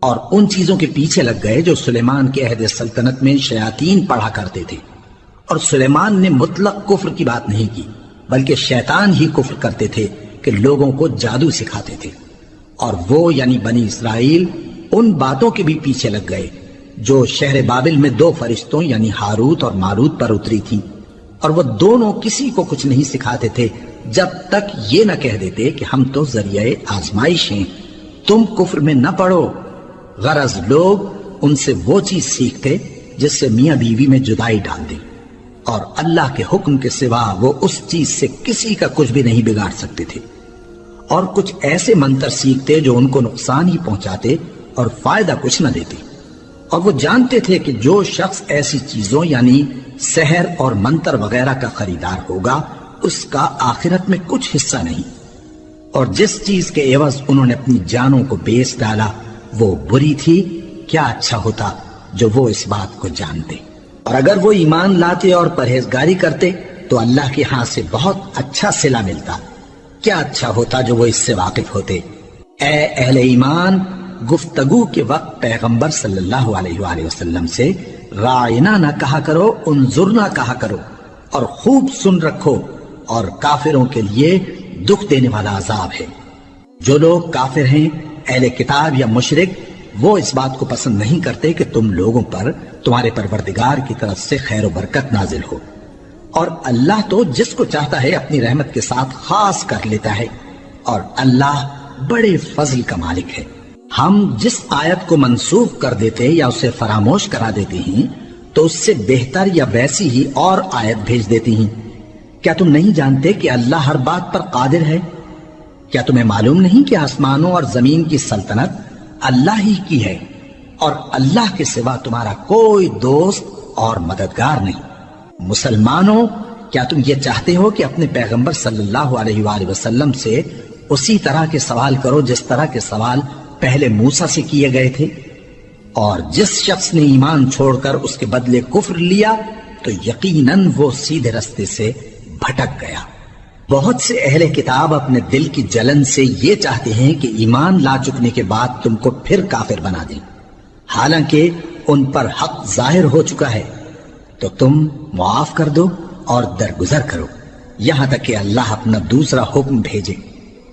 اور ان چیزوں کے پیچھے لگ گئے جو سلیمان کے عہد سلطنت میں شیاطین پڑھا کرتے تھے۔ اور سلیمان نے مطلق کفر کی بات نہیں کی، بلکہ شیطان ہی کفر کرتے تھے کہ لوگوں کو جادو سکھاتے تھے، اور وہ یعنی بنی اسرائیل ان باتوں کے بھی پیچھے لگ گئے جو شہر بابل میں 2 فرشتوں یعنی ہاروت اور ماروت پر اتری تھی، اور وہ دونوں کسی کو کچھ نہیں سکھاتے تھے جب تک یہ نہ کہہ دیتے کہ ہم تو ذریعہ آزمائش ہیں، تم کفر میں نہ پڑو۔ غرض لوگ ان سے وہ چیز سیکھتے جس سے میاں بیوی میں جدائی ڈال دیں، اور اللہ کے حکم کے سوا وہ اس چیز سے کسی کا کچھ بھی نہیں بگاڑ سکتے تھے، اور کچھ ایسے منتر سیکھتے جو ان کو نقصان ہی پہنچاتے اور فائدہ کچھ نہ دیتے، اور وہ جانتے تھے کہ جو شخص ایسی چیزوں یعنی سحر اور منتر وغیرہ کا خریدار ہوگا اس کا آخرت میں کچھ حصہ نہیں، اور جس چیز کے عوض انہوں نے اپنی جانوں کو بیچ ڈالا وہ بری تھی، کیا اچھا ہوتا جو وہ اس بات کو جانتے۔ اور اگر وہ ایمان لاتے اور پرہیزگاری کرتے تو اللہ کے ہاں سے بہت اچھا صلہ ملتا، کیا اچھا ہوتا جو وہ اس سے واقف ہوتے۔ اے اہل ایمان، گفتگو کے وقت پیغمبر صلی اللہ علیہ وآلہ وسلم سے رائنا نہ کہا کرو، انظرنا کہا کرو، اور خوب سن رکھو، اور کافروں کے لیے دکھ دینے والا عذاب ہے۔ جو لوگ کافر ہیں، اہل کتاب یا مشرک، وہ اس بات کو پسند نہیں کرتے کہ تم لوگوں پر تمہارے پروردگار کی طرف سے خیر و برکت نازل ہو، اور اللہ تو جس کو چاہتا ہے اپنی رحمت کے ساتھ خاص کر لیتا ہے، اور اللہ بڑے فضل کا مالک ہے۔ ہم جس آیت کو منسوخ کر دیتے یا اسے فراموش کرا دیتے ہیں تو اس سے بہتر یا ویسی ہی اور آیت بھیج دیتی ہیں۔ کیا تم نہیں جانتے کہ اللہ ہر بات پر قادر ہے؟ کیا تمہیں معلوم نہیں کہ آسمانوں اور زمین کی سلطنت اللہ ہی کی ہے اور اللہ کے سوا تمہارا کوئی دوست اور مددگار نہیں؟ مسلمانوں، کیا تم یہ چاہتے ہو کہ اپنے پیغمبر صلی اللہ علیہ وآلہ وسلم سے اسی طرح کے سوال کرو جس طرح کے سوال پہلے موسیٰ سے کیے گئے تھے؟ اور جس شخص نے ایمان چھوڑ کر اس کے بدلے کفر لیا تو یقیناً وہ سیدھے رستے سے بھٹک گیا۔ بہت سے اہل کتاب اپنے دل کی جلن سے یہ چاہتے ہیں کہ ایمان لا چکنے کے بعد تم کو پھر کافر بنا دیں، حالانکہ ان پر حق ظاہر ہو چکا ہے۔ تو تم معاف کر دو اور درگزر کرو یہاں تک کہ اللہ اپنا دوسرا حکم بھیجے۔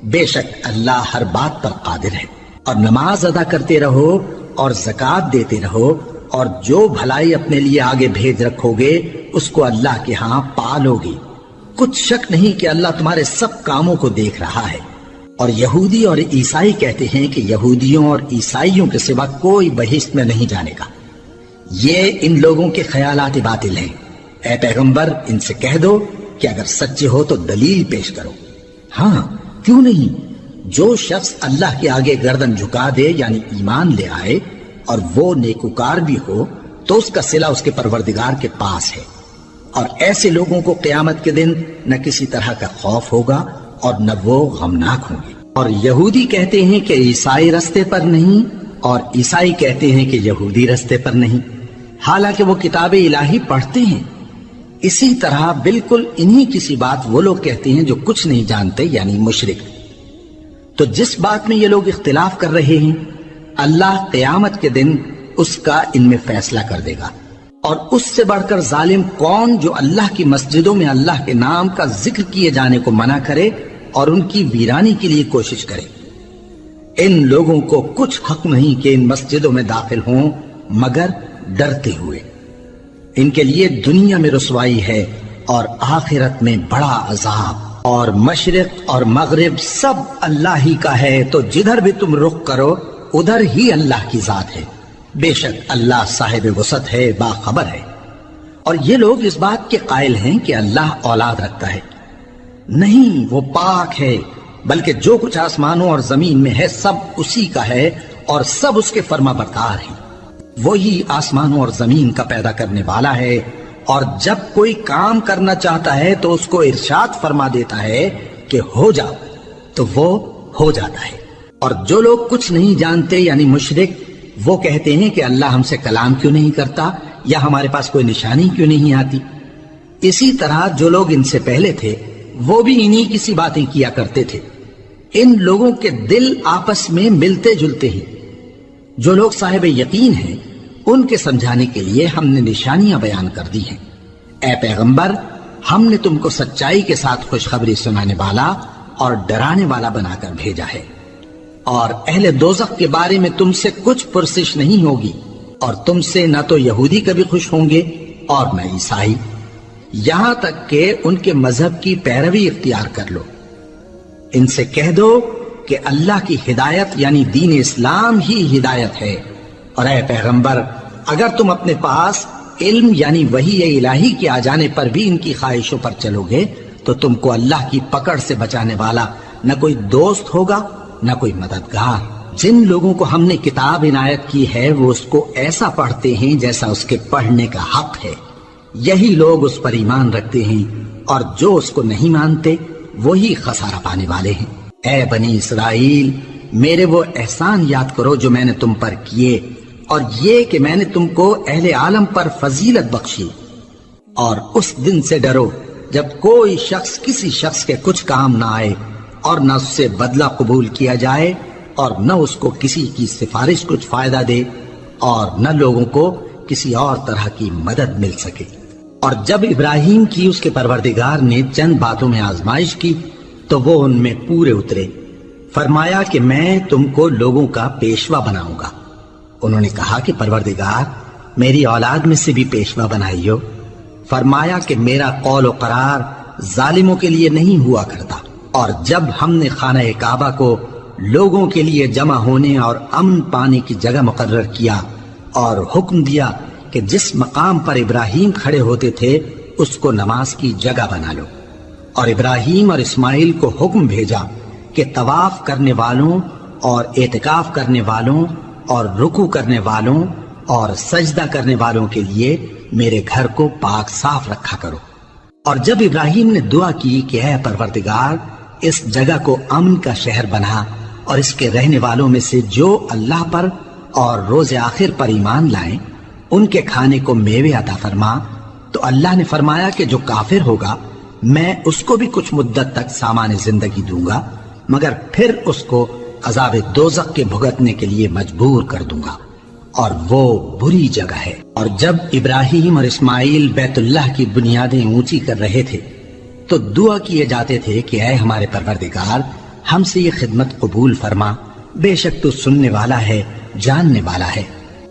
بے شک اللہ ہر بات پر قادر ہے۔ اور نماز ادا کرتے رہو اور زکوٰۃ دیتے رہو، اور جو بھلائی اپنے لیے آگے بھیج رکھو گے اس کو اللہ کے ہاں پالو گے۔ کچھ شک نہیں کہ اللہ تمہارے سب کاموں کو دیکھ رہا ہے۔ اور یہودی اور عیسائی کہتے ہیں کہ یہودیوں اور عیسائیوں کے سوا کوئی بہشت میں نہیں جانے گا۔ یہ ان لوگوں کے خیالات باطل ہیں۔ اے پیغمبر، ان سے کہہ دو کہ اگر سچے ہو تو دلیل پیش کرو۔ ہاں، کیوں نہیں؟ جو شخص اللہ کے آگے گردن جھکا دے یعنی ایمان لے آئے اور وہ نیکوکار بھی ہو تو اس کا صلہ اس کے پروردگار کے پاس ہے۔ اور ایسے لوگوں کو قیامت کے دن نہ کسی طرح کا خوف ہوگا اور نہ وہ غمناک ہوں گے۔ اور یہودی کہتے ہیں کہ عیسائی رستے پر نہیں، اور عیسائی کہتے ہیں کہ یہودی رستے پر نہیں، حالانکہ وہ کتاب الہی پڑھتے ہیں۔ اسی طرح بالکل انہی کسی بات وہ لوگ کہتے ہیں جو کچھ نہیں جانتے یعنی مشرک۔ تو جس بات میں یہ لوگ اختلاف کر رہے ہیں اللہ قیامت کے دن اس کا ان میں فیصلہ کر دے گا۔ اور اس سے بڑھ کر ظالم کون جو اللہ کی مسجدوں میں اللہ کے نام کا ذکر کیے جانے کو منع کرے اور ان کی ویرانی کے لیے کوشش کرے۔ ان لوگوں کو کچھ حق نہیں کہ ان مسجدوں میں داخل ہوں مگر ڈرتے ہوئے۔ ان کے لیے دنیا میں رسوائی ہے اور آخرت میں بڑا عذاب۔ اور مشرق اور مغرب سب اللہ ہی کا ہے، تو جدھر بھی تم رخ کرو ادھر ہی اللہ کی ذات ہے۔ بے شک اللہ صاحب وسعت ہے، باخبر ہے۔ اور یہ لوگ اس بات کے قائل ہیں کہ اللہ اولاد رکھتا ہے۔ نہیں، وہ پاک ہے، بلکہ جو کچھ آسمانوں اور زمین میں ہے سب اسی کا ہے اور سب اس کے فرما بردار ہیں۔ وہی آسمانوں اور زمین کا پیدا کرنے والا ہے، اور جب کوئی کام کرنا چاہتا ہے تو اس کو ارشاد فرما دیتا ہے کہ ہو جاؤ، تو وہ ہو جاتا ہے۔ اور جو لوگ کچھ نہیں جانتے یعنی مشرک، وہ کہتے ہیں کہ اللہ ہم سے کلام کیوں نہیں کرتا یا ہمارے پاس کوئی نشانی کیوں نہیں آتی۔ اسی طرح جو لوگ ان سے پہلے تھے وہ بھی انہی کسی باتیں کیا کرتے تھے۔ ان لوگوں کے دل آپس میں ملتے جلتے ہیں۔ جو لوگ صاحب یقین ہیں ان کے سمجھانے کے لیے ہم نے نشانیاں بیان کر دی ہیں۔ اے پیغمبر، ہم نے تم کو سچائی کے ساتھ خوشخبری سنانے والا اور ڈرانے والا بنا کر بھیجا ہے۔ اور اہل دوزخ کے بارے میں تم سے کچھ پرسش نہیں ہوگی، اور تم سے نہ تو یہودی کبھی خوش ہوں گے اور نہ عیسائی، یہاں تک کہ ان کے مذہب کی پیروی اختیار کر لو۔ ان سے کہہ دو کہ اللہ کی ہدایت یعنی دین اسلام ہی ہدایت ہے۔ اور اے پیغمبر، اگر تم اپنے پاس علم یعنی وحی الہی کے آ جانے پر بھی ان کی خواہشوں پر چلو گے تو تم کو اللہ کی پکڑ سے بچانے والا نہ کوئی دوست ہوگا نہ کوئی مددگار۔ جن لوگوں کو ہم نے کتاب عنایت کی ہے وہ اس کو ایسا پڑھتے ہیں جیسا اس کے پڑھنے کا حق ہے، یہی لوگ اس پر ایمان رکھتے ہیں، اور جو اس کو نہیں مانتے وہی خسارہ پانے والے ہیں۔ اے بنی اسرائیل، میرے وہ احسان یاد کرو جو میں نے تم پر کیے، اور یہ کہ میں نے تم کو اہل عالم پر فضیلت بخشی۔ اور اس دن سے ڈرو جب کوئی شخص کسی شخص کے کچھ کام نہ آئے اور نہ اس سے بدلہ قبول کیا جائے، اور نہ اس کو کسی کی سفارش کچھ فائدہ دے، اور نہ لوگوں کو کسی اور طرح کی مدد مل سکے۔ اور جب ابراہیم کی اس کے پروردگار نے چند باتوں میں آزمائش کی تو وہ ان میں پورے اترے۔ فرمایا کہ میں تم کو لوگوں کا پیشوا بناؤں گا۔ انہوں نے کہا کہ پروردگار، میری اولاد میں سے بھی پیشوا بنائیو۔ فرمایا کہ میرا قول و قرار ظالموں کے لیے نہیں ہوا کرتا، اور جب ہم نے خانہ کعبہ کو لوگوں کے لیے جمع ہونے اور امن پانے کی جگہ مقرر کیا اور حکم دیا کہ جس مقام پر ابراہیم کھڑے ہوتے تھے اس کو نماز کی جگہ بنا لو، اور ابراہیم اور اسماعیل کو حکم بھیجا کہ طواف کرنے والوں اور اعتکاف کرنے والوں اور رکوع کرنے والوں اور سجدہ کرنے والوں کے لیے میرے گھر کو پاک صاف رکھا کرو۔ اور جب ابراہیم نے دعا کی کہ اے پروردگار اس جگہ کو امن کا شہر بنا اور اس کے رہنے والوں میں سے جو اللہ پر اور روز آخر پر ایمان لائیں ان کے کھانے کو میوے عطا فرما، تو اللہ نے فرمایا کہ جو کافر ہوگا میں اس کو بھی کچھ مدت تک سامان زندگی دوں گا، مگر پھر اس کو عذاب دوزخ کے بھگتنے کے لیے مجبور کر دوں گا، اور وہ بری جگہ ہے۔ اور جب ابراہیم اور اسماعیل بیت اللہ کی بنیادیں اونچی کر رہے تھے تو دعا کیے جاتے تھے کہ اے ہمارے پروردگار ہم سے یہ خدمت قبول فرما، بے شک تو سننے والا ہے، جاننے والا ہے۔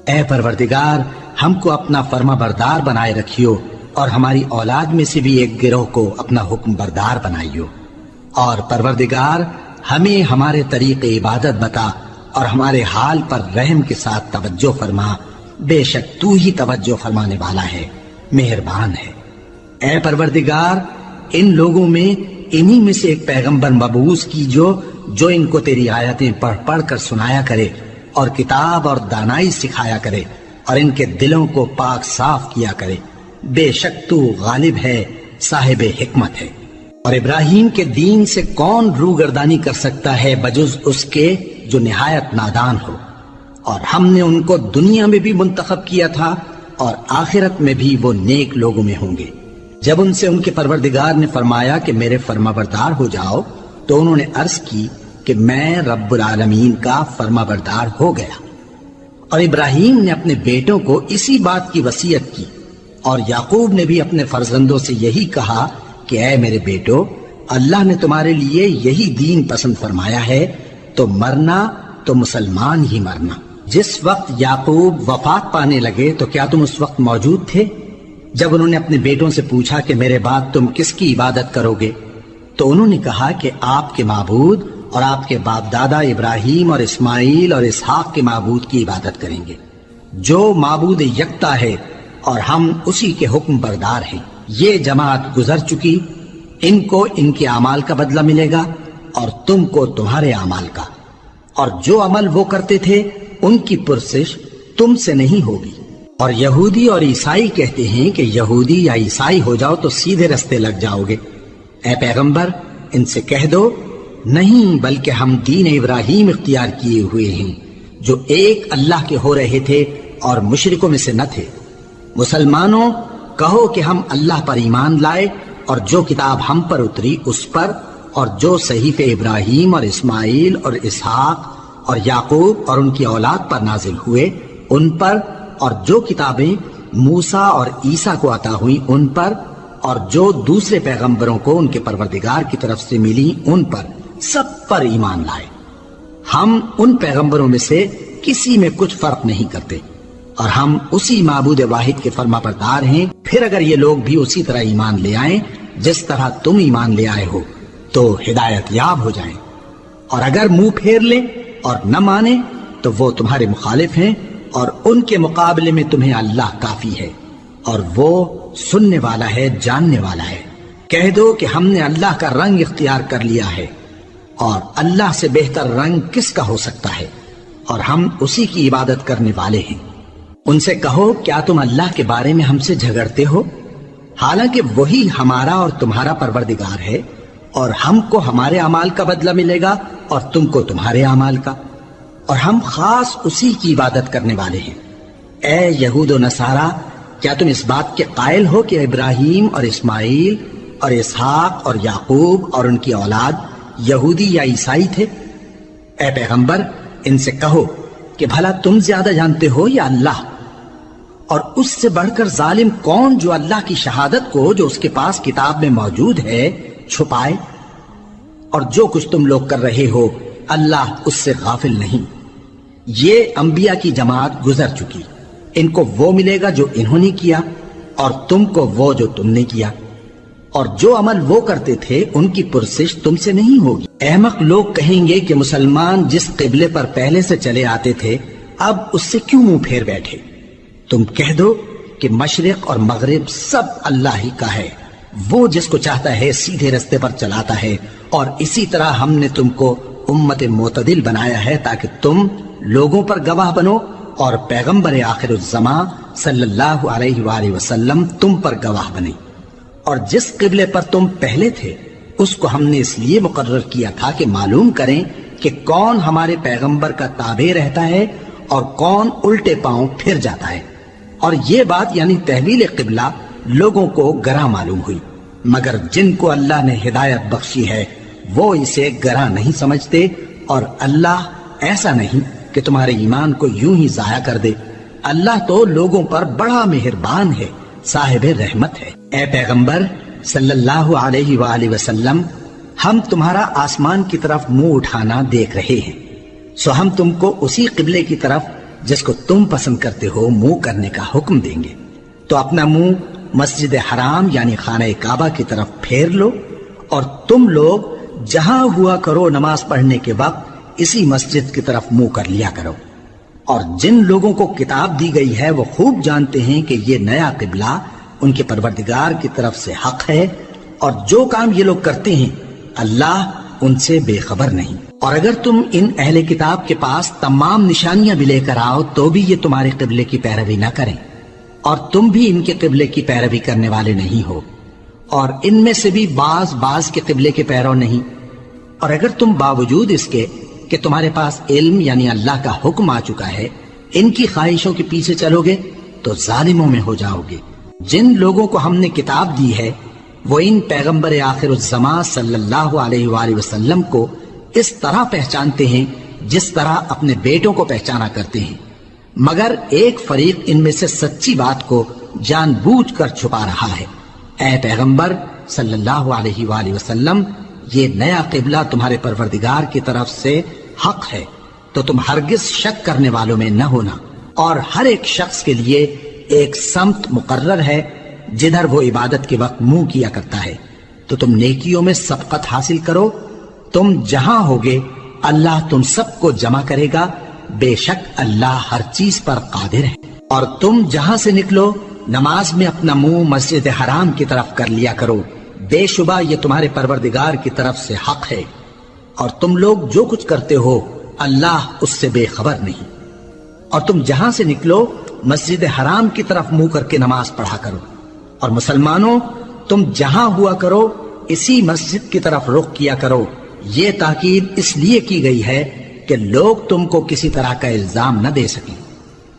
اے پروردگار ہم کو اپنا فرما بردار بنائے رکھیو، اور ہماری اولاد میں سے بھی ایک گروہ کو اپنا حکم بردار بنائیو، اور پروردگار ہمیں ہمارے طریق عبادت بتا اور ہمارے حال پر رحم کے ساتھ توجہ فرما، بے شک تو ہی توجہ فرمانے والا ہے، مہربان ہے۔ اے پروردگار ان لوگوں میں انہی میں سے ایک پیغمبر مبعوث کی جو ان کو تیری آیتیں پڑھ پڑھ کر سنایا کرے اور کتاب اور دانائی سکھایا کرے اور ان کے دلوں کو پاک صاف کیا کرے، بے شک تو غالب ہے، صاحب حکمت ہے۔ اور ابراہیم کے دین سے کون روگردانی کر سکتا ہے بجز اس کے جو نہایت نادان ہو، اور ہم نے ان کو دنیا میں بھی منتخب کیا تھا اور آخرت میں بھی وہ نیک لوگوں میں ہوں گے۔ جب ان سے ان کے پروردگار نے فرمایا کہ میرے فرما بردار ہو جاؤ تو انہوں نے عرض کی کہ میں رب العالمین کا فرما بردار ہو گیا۔ اور ابراہیم نے اپنے بیٹوں کو اسی بات کی وصیت کی، اور یعقوب نے بھی اپنے فرزندوں سے یہی کہا کہ اے میرے بیٹو، اللہ نے تمہارے لیے یہی دین پسند فرمایا ہے، تو مرنا تو مسلمان ہی مرنا۔ جس وقت یعقوب وفات پانے لگے تو کیا تم اس وقت موجود تھے جب انہوں نے اپنے بیٹوں سے پوچھا کہ میرے بعد تم کس کی عبادت کرو گے؟ تو انہوں نے کہا کہ آپ کے معبود اور آپ کے باپ دادا ابراہیم اور اسماعیل اور اسحاق کے معبود کی عبادت کریں گے، جو معبود یکتا ہے اور ہم اسی کے حکم بردار ہیں۔ یہ جماعت گزر چکی، ان کو ان کے اعمال کا بدلہ ملے گا اور تم کو تمہارے اعمال کا، اور جو عمل وہ کرتے تھے ان کی پرسش تم سے نہیں ہوگی۔ اور یہودی اور عیسائی کہتے ہیں کہ یہودی یا عیسائی ہو جاؤ تو سیدھے رستے لگ جاؤ گے۔ اے پیغمبر ان سے کہہ دو نہیں، بلکہ ہم دین ابراہیم اختیار کیے ہوئے ہیں جو ایک اللہ کے ہو رہے تھے اور مشرکوں میں سے نہ تھے۔ مسلمانوں کہو کہ ہم اللہ پر ایمان لائے اور جو کتاب ہم پر اتری اس پر، اور جو صحیفے ابراہیم اور اسماعیل اور اسحاق اور یعقوب اور ان کی اولاد پر نازل ہوئے ان پر، اور جو کتابیں موسیٰ اور عیسیٰ کو عطا ہوئیں ان پر، اور جو دوسرے پیغمبروں کو ان کے پروردگار کی طرف سے ملی ان پر، سب پر ایمان لائے۔ ہم ان پیغمبروں میں سے کسی میں کچھ فرق نہیں کرتے، اور ہم اسی معبود واحد کے فرما بردار ہیں۔ پھر اگر یہ لوگ بھی اسی طرح ایمان لے آئیں جس طرح تم ایمان لے آئے ہو تو ہدایت یاب ہو جائیں، اور اگر منہ پھیر لیں اور نہ مانیں تو وہ تمہارے مخالف ہیں، اور ان کے مقابلے میں تمہیں اللہ کافی ہے، اور وہ سننے والا ہے، جاننے والا ہے۔ کہہ دو کہ ہم نے اللہ کا رنگ اختیار کر لیا ہے، اور اللہ سے بہتر رنگ کس کا ہو سکتا ہے، اور ہم اسی کی عبادت کرنے والے ہیں۔ ان سے کہو کیا تم اللہ کے بارے میں ہم سے جھگڑتے ہو، حالانکہ وہی ہمارا اور تمہارا پروردگار ہے، اور ہم کو ہمارے اعمال کا بدلہ ملے گا اور تم کو تمہارے اعمال کا، اور ہم خاص اسی کی عبادت کرنے والے ہیں۔ اے یہود و نصارا، کیا تم اس بات کے قائل ہو کہ ابراہیم اور اسماعیل اور اسحاق اور یعقوب اور ان کی اولاد یہودی یا عیسائی تھے؟ اے پیغمبر ان سے کہو کہ بھلا تم زیادہ جانتے ہو یا اللہ؟ اور اس سے بڑھ کر ظالم کون جو اللہ کی شہادت کو جو اس کے پاس کتاب میں موجود ہے چھپائے؟ اور جو کچھ تم لوگ کر رہے ہو اللہ اس سے غافل نہیں۔ یہ انبیاء کی جماعت گزر چکی، ان کو وہ ملے گا جو انہوں نے کیا، اور تم کو وہ جو تم نے کیا۔ اور جو عمل وہ کرتے تھے ان کی پرسش تم سے نہیں ہوگی۔ احمق لوگ کہیں گے کہ مسلمان جس قبلے پر پہلے سے چلے آتے تھے اب اس سے کیوں منہ پھیر بیٹھے؟ تم کہہ دو کہ مشرق اور مغرب سب اللہ ہی کا ہے، وہ جس کو چاہتا ہے سیدھے رستے پر چلاتا ہے، اور اسی طرح ہم نے تم کو امت معتدل بنایا ہے تاکہ تم لوگوں پر گواہ بنو اور پیغمبر آخر الزمان صلی اللہ علیہ وآلہ وسلم تم پر گواہ بنے۔ اور جس قبلے پر تم پہلے تھے اس کو ہم نے اس لیے مقرر کیا تھا کہ معلوم کریں کہ کون ہمارے پیغمبر کا تابع رہتا ہے اور کون الٹے پاؤں پھر جاتا ہے۔ اور یہ بات یعنی تحویل قبلہ لوگوں کو گراں معلوم ہوئی، مگر جن کو اللہ نے ہدایت بخشی ہے وہ اسے گراں نہیں سمجھتے، اور اللہ ایسا نہیں کہ تمہارے ایمان کو یوں ہی ضائع کر دے۔ اللہ تو لوگوں پر بڑا مہربان ہے، صاحب رحمت ہے۔ اے پیغمبر صلی اللہ علیہ وآلہ وسلم، ہم تمہارا آسمان کی طرف منہ اٹھانا دیکھ رہے ہیں، سو ہم تم کو اسی قبلے کی طرف جس کو تم پسند کرتے ہو منہ کرنے کا حکم دیں گے۔ تو اپنا منہ مسجد حرام یعنی خانہ کعبہ کی طرف پھیر لو، اور تم لوگ جہاں ہوا کرو نماز پڑھنے کے وقت اسی مسجد کی طرف منہ کر لیا کرو۔ اور جن لوگوں کو کتاب دی گئی ہے وہ خوب جانتے ہیں کہ یہ نیا قبلہ ان کے پروردگار کی طرف سے حق ہے، اور جو کام یہ لوگ کرتے ہیں اللہ ان سے بے خبر نہیں۔ اور اگر تم ان اہل کتاب کے پاس تمام نشانیاں بھی لے کر آؤ تو بھی یہ تمہارے قبلے کی پیروی نہ کریں، اور تم بھی ان کے قبلے کی پیروی کرنے والے نہیں ہو، اور ان میں سے بھی بعض کے قبلے کے پیرو نہیں۔ اور اگر تم باوجود اس کے کہ تمہارے پاس علم یعنی اللہ کا حکم آ چکا ہے ان کی خواہشوں کے پیچھے چلو گے تو ظالموں میں ہو جاؤ گے۔ جن لوگوں کو ہم نے کتاب دی ہے وہ ان پیغمبر آخر الزمان صلی اللہ علیہ وآلہ وسلم کو اس طرح پہچانتے ہیں جس طرح اپنے بیٹوں کو پہچانا کرتے ہیں، مگر ایک فریق ان میں سے سچی بات کو جان بوجھ کر چھپا رہا ہے۔ اے پیغمبر صلی اللہ علیہ وآلہ وسلم، یہ نیا قبلہ تمہارے پروردگار کی طرف سے حق ہے، تو تم ہرگز شک کرنے والوں میں نہ ہونا، اور ہر ایک شخص کے لیے ایک سمت مقرر ہے جدھر وہ عبادت کے وقت منہ کیا کرتا ہے، تو تم نیکیوں میں سبقت حاصل کرو۔ تم جہاں ہوگے اللہ تم سب کو جمع کرے گا، بے شک اللہ ہر چیز پر قادر ہے۔ اور تم جہاں سے نکلو نماز میں اپنا منہ مسجد حرام کی طرف کر لیا کرو، بے شبہ یہ تمہارے پروردگار کی طرف سے حق ہے، اور تم لوگ جو کچھ کرتے ہو اللہ اس سے بے خبر نہیں۔ اور تم جہاں سے نکلو مسجد حرام کی طرف منہ کر کے نماز پڑھا کرو، اور مسلمانوں تم جہاں ہوا کرو اسی مسجد کی طرف رخ کیا کرو۔ یہ تاکید اس لیے کی گئی ہے کہ لوگ تم کو کسی طرح کا الزام نہ دے سکیں،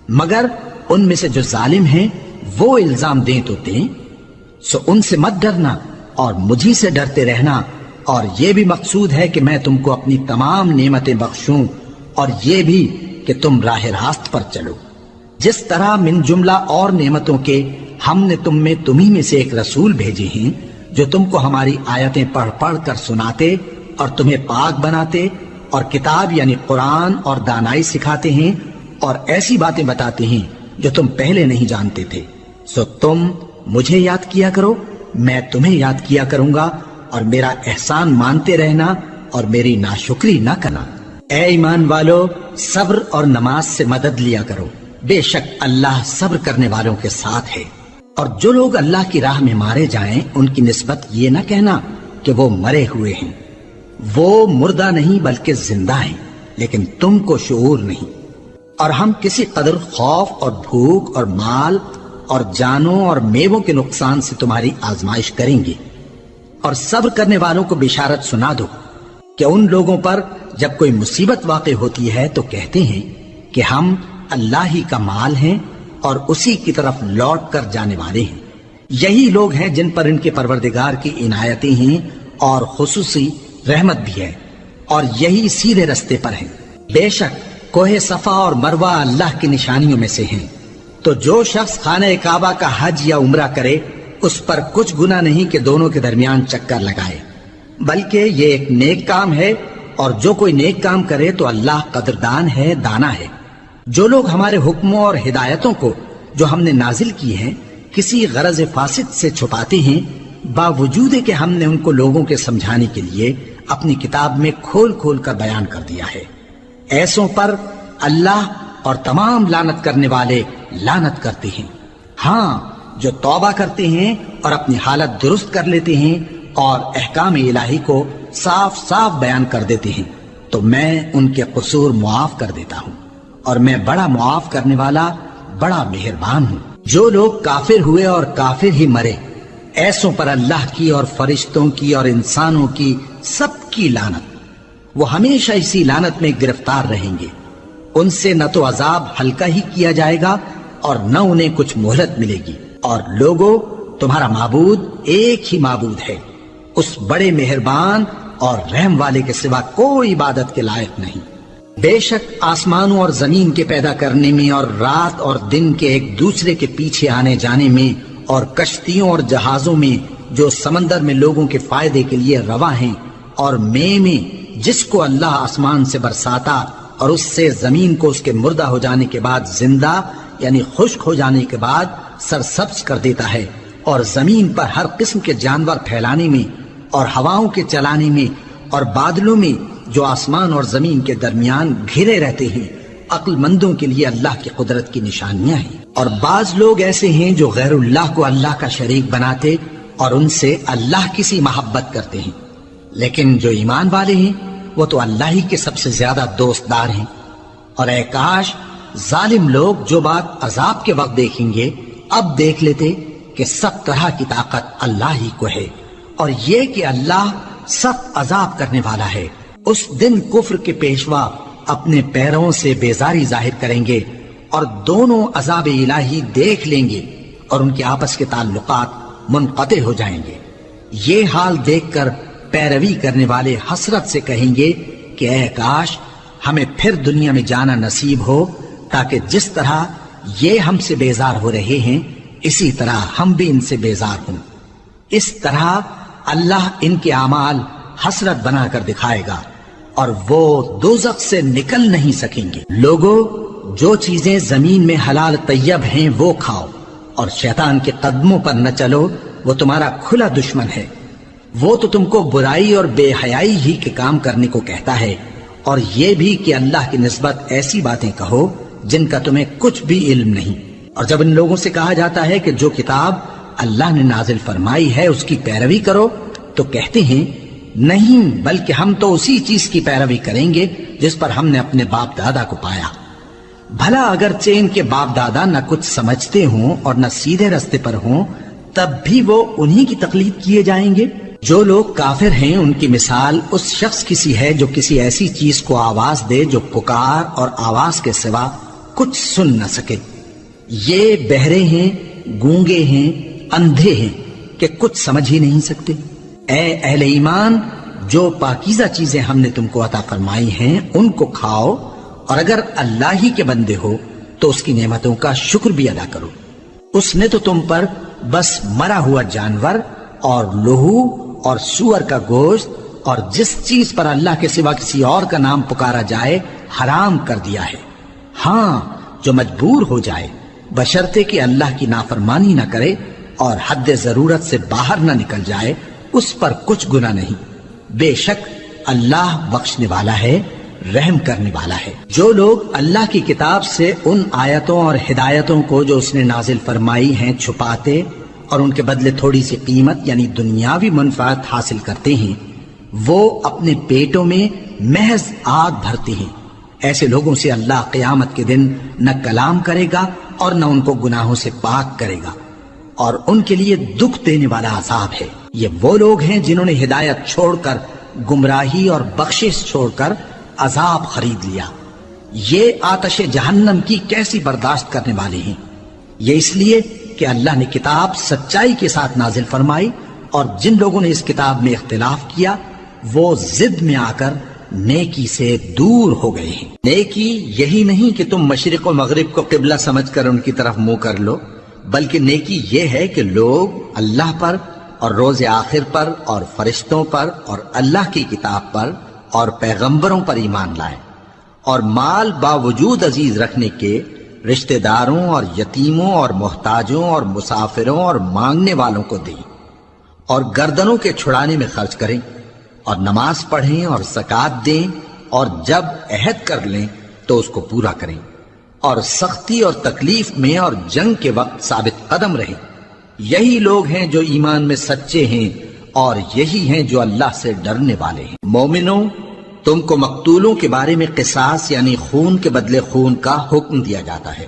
مگر ان میں سے جو ظالم ہیں وہ الزام دیں تو دیں، سو ان سے مت ڈرنا اور مجھی سے ڈرتے رہنا، اور یہ بھی مقصود ہے کہ میں تم کو اپنی تمام نعمتیں بخشوں، اور یہ بھی کہ تم راہ راست پر چلو۔ جس طرح من جملہ اور نعمتوں کے ہم نے تمہیں میں سے ایک رسول بھیجے ہیں جو تم کو ہماری آیتیں پڑھ پڑھ کر سناتے اور تمہیں پاک بناتے، اور کتاب یعنی قرآن اور دانائی سکھاتے ہیں، اور ایسی باتیں بتاتے ہیں جو تم پہلے نہیں جانتے تھے، سو تم مجھے یاد کیا کرو، میں تمہیں یاد کیا کروں گا، اور میرا احسان مانتے رہنا اور میری ناشکری نہ کرنا۔ اے ایمان والو، صبر اور نماز سے مدد لیا کرو، بے شک اللہ صبر کرنے والوں کے ساتھ ہے۔ اور جو لوگ اللہ کی راہ میں مارے جائیں ان کی نسبت یہ نہ کہنا کہ وہ مرے ہوئے ہیں، وہ مردہ نہیں بلکہ زندہ ہیں، لیکن تم کو شعور نہیں۔ اور ہم کسی قدر خوف اور بھوک اور مال اور جانوں اور میووں کے نقصان سے تمہاری آزمائش کریں گے، اور صبر کرنے والوں کو بشارت سنا دو کہ ان لوگوں پر جب کوئی مصیبت واقع ہوتی ہے تو کہتے ہیں کہ ہم اللہ ہی کا مال ہیں اور اسی کی طرف لوٹ کر جانے والے ہیں۔ یہی لوگ ہیں جن پر ان کے پروردگار کی عنایتیں ہیں اور خصوصی رحمت بھی ہے، اور یہی سیدھے رستے پر ہیں۔ بے شک کوہ صفا اور مروہ اللہ کی نشانیوں میں سے ہیں، تو جو شخص خانہ کعبہ کا حج یا عمرہ کرے اس پر کچھ گناہ نہیں کہ دونوں کے درمیان چکر لگائے، بلکہ یہ ایک نیک کام ہے، اور جو کوئی نیک کام کرے تو اللہ قدردان ہے، دانا ہے۔ جو لوگ ہمارے حکموں اور ہدایتوں کو جو ہم نے نازل کی ہیں کسی غرض فاسد سے چھپاتے ہیں، باوجود کہ ہم نے ان کو لوگوں کے سمجھانے کے لیے اپنی کتاب میں کھول کھول کر بیان کر دیا ہے۔ ایسوں پر اللہ اور تمام لعنت کرنے والے لعنت کرتے ہیں۔ ہاں، جو توبہ کرتے ہیں اور اپنی حالت درست کر لیتے ہیں اور احکام الہی کو صاف صاف بیان کر دیتے ہیں تو میں ان کے قصور معاف کر دیتا ہوں، اور میں بڑا معاف کرنے والا، بڑا مہربان ہوں۔ جو لوگ کافر ہوئے اور کافر ہی مرے، ایسوں پر اللہ کی اور فرشتوں کی اور انسانوں کی سب کی لعنت، وہ ہمیشہ اسی لعنت میں گرفتار رہیں گے۔ ان سے نہ تو عذاب ہلکا ہی کیا جائے گا اور نہ انہیں کچھ مہلت ملے گی۔ اور لوگوں، تمہارا معبود ایک ہی معبود ہے، اس بڑے مہربان اور رحم والے کے سوا کوئی عبادت کے لائق نہیں۔ بے شک آسمانوں اور زمین کے پیدا کرنے میں اور رات اور دن کے ایک دوسرے کے پیچھے آنے جانے میں اور کشتیوں اور جہازوں میں جو سمندر میں لوگوں کے فائدے کے لیے رواں ہیں، اور میں جس کو اللہ آسمان سے برساتا اور اس سے زمین کو اس کے مردہ ہو جانے کے بعد زندہ یعنی خشک ہو جانے کے بعد سرسبز کر دیتا ہے، اور زمین پر ہر قسم کے جانور پھیلانے میں اور ہواؤں کے چلانے میں اور بادلوں میں جو آسمان اور زمین کے درمیان گھرے رہتے ہیں، عقل مندوں کے لیے اللہ کی قدرت کی نشانیاں ہیں۔ اور بعض لوگ ایسے ہیں جو غیر اللہ کو اللہ کا شریک بناتے اور ان سے اللہ کی سی محبت کرتے ہیں، لیکن جو ایمان والے ہیں وہ تو اللہ ہی کے سب سے زیادہ دوست دار ہیں۔ اور اے کاش ظالم لوگ جو بات عذاب کے وقت دیکھیں گے اب دیکھ لیتے کہ سب طرح کی طاقت اللہ ہی کو ہے، اور یہ کہ اللہ سخت عذاب کرنے والا ہے۔ اس دن کفر کے پیشوا اپنے پیروں سے بیزاری ظاہر کریں گے اور دونوں عذاب الہی دیکھ لیں گے اور ان کے آپس کے تعلقات منقطع ہو جائیں گے۔ یہ حال دیکھ کر پیروی کرنے والے حسرت سے کہیں گے کہ اے کاش ہمیں پھر دنیا میں جانا نصیب ہو، تاکہ جس طرح یہ ہم سے بیزار ہو رہے ہیں اسی طرح ہم بھی ان سے بیزار ہوں۔ اس طرح اللہ ان کے اعمال حسرت بنا کر دکھائے گا اور وہ دوزخ سے نکل نہیں سکیں گے۔ لوگوں، جو چیزیں زمین میں حلال طیب ہیں وہ کھاؤ، اور شیطان کے قدموں پر نہ چلو، وہ تمہارا کھلا دشمن ہے۔ وہ تو تم کو برائی اور بے حیائی ہی کے کام کرنے کو کہتا ہے، اور یہ بھی کہ اللہ کی نسبت ایسی باتیں کہو جن کا تمہیں کچھ بھی علم نہیں۔ اور جب ان لوگوں سے کہا جاتا ہے کہ جو کتاب اللہ نے نازل فرمائی ہے اس کی پیروی کرو، تو کہتے ہیں نہیں، بلکہ ہم تو اسی چیز کی پیروی کریں گے جس پر ہم نے اپنے باپ دادا کو پایا۔ بھلا اگرچہ ان کے باپ دادا نہ کچھ سمجھتے ہوں اور نہ سیدھے رستے پر ہوں، تب بھی وہ انہی کی تقلید کیے جائیں گے۔ جو لوگ کافر ہیں ان کی مثال اس شخص کی سی ہے جو کسی ایسی چیز کو آواز دے جو پکار اور آواز کے سوا کچھ سن نہ سکے۔ یہ بہرے ہیں، گونگے ہیں، اندھے ہیں کہ کچھ سمجھ ہی نہیں سکتے۔ اے اہل ایمان، جو پاکیزہ چیزیں ہم نے تم کو عطا فرمائی ہیں ان کو کھاؤ، اور اگر اللہ ہی کے بندے ہو تو اس کی نعمتوں کا شکر بھی ادا کرو۔ اس نے تو تم پر بس مرا ہوا جانور اور لہو اور سور کا گوشت اور جس چیز پر اللہ کے سوا کسی اور کا نام پکارا جائے حرام کر دیا ہے۔ ہاں، جو مجبور ہو جائے بشرطے کہ اللہ کی نافرمانی نہ کرے اور حد ضرورت سے باہر نہ نکل جائے، اس پر کچھ گناہ نہیں۔ بے شک اللہ بخشنے والا ہے، رحم کرنے والا ہے۔ جو لوگ اللہ کی کتاب سے ان آیتوں اور ہدایتوں کو جو اس نے نازل فرمائی ہیں چھپاتے اور ان کے بدلے تھوڑی سی قیمت یعنی دنیاوی منفعت حاصل کرتے ہیں، وہ اپنے پیٹوں میں محض آگ بھرتے ہیں۔ ایسے لوگوں سے اللہ قیامت کے دن نہ کلام کرے گا اور نہ ان کو گناہوں سے پاک کرے گا، اور ان کے لیے دکھ دینے والا عذاب ہے۔ یہ وہ لوگ ہیں جنہوں نے ہدایت چھوڑ کر گمراہی اور بخشش چھوڑ کر عذاب خرید لیا۔ یہ آتش جہنم کی کیسی برداشت کرنے والے ہیں۔ یہ اس لیے کہ اللہ نے کتاب سچائی کے ساتھ نازل فرمائی، اور جن لوگوں نے اس کتاب میں اختلاف کیا وہ ضد میں آ کر نیکی سے دور ہو گئے ہیں۔ نیکی یہی نہیں کہ تم مشرق و مغرب کو قبلہ سمجھ کر ان کی طرف منہ کر لو، بلکہ نیکی یہ ہے کہ لوگ اللہ پر اور روز آخر پر اور فرشتوں پر اور اللہ کی کتاب پر اور پیغمبروں پر ایمان لائیں، اور مال باوجود عزیز رکھنے کے رشتہ داروں اور یتیموں اور محتاجوں اور مسافروں اور مانگنے والوں کو دیں، اور گردنوں کے چھڑانے میں خرچ کریں اور نماز پڑھیں اور زکوٰۃ دیں اور جب عہد کر لیں تو اس کو پورا کریں اور سختی اور تکلیف میں اور جنگ کے وقت ثابت قدم رہیں۔ یہی لوگ ہیں جو ایمان میں سچے ہیں اور یہی ہیں جو اللہ سے ڈرنے والے ہیں۔ مومنوں، تم کو مقتولوں کے بارے میں قصاص یعنی خون کے بدلے خون کا حکم دیا جاتا ہے،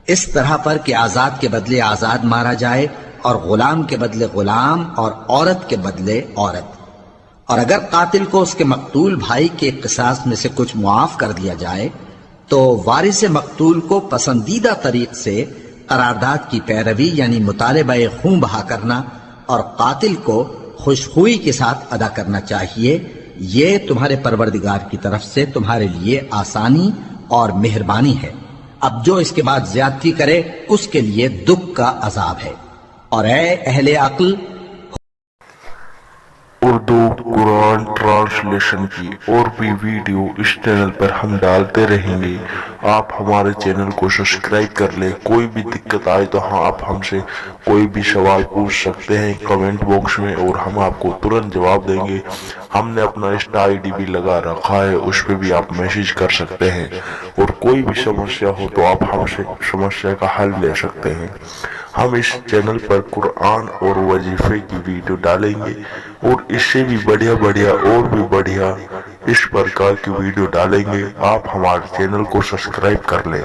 اس طرح پر کہ آزاد کے بدلے آزاد مارا جائے اور غلام کے بدلے غلام اور عورت کے بدلے عورت۔ اور اگر قاتل کو اس کے مقتول بھائی کے قصاص میں سے کچھ معاف کر دیا جائے تو وارث مقتول کو پسندیدہ طریق سے قرارداد کی پیروی یعنی مطالبہ خون بہا کرنا اور قاتل کو خوشخوئی کے ساتھ ادا کرنا چاہیے۔ یہ تمہارے پروردگار کی طرف سے تمہارے لیے آسانی اور مہربانی ہے۔ اب جو اس کے بعد زیادتی کرے اس کے لیے دکھ کا عذاب ہے۔ اور اے اہل عقل، اردو قرآن ٹرانسلیشن کی اور بھی ویڈیو اس چینل پر ہم ڈالتے رہیں گے۔ آپ ہمارے چینل کو سبسکرائب کر لیں۔ کوئی بھی دقت آئے تو ہاں آپ ہم سے کوئی بھی سوال پوچھ سکتے ہیں کمنٹ باکس میں اور ہم آپ کو ترنت جواب دیں گے۔ ہم نے اپنا انسٹا آئی ڈی بھی لگا رکھا ہے، اس پہ بھی آپ میسج کر سکتے ہیں اور کوئی بھی سمسیا ہو تو آپ ہم سے سمسیا کا حل لے سکتے ہیں۔ ہم اس چینل پر قرآن اور وظیفے کی ویڈیو ڈالیں گے اور اس سے بھی بڑھیا اور بھی بڑھیا اس پرکار کی ویڈیو ڈالیں گے۔ آپ ہمارے چینل کو سبسکرائب کر لیں۔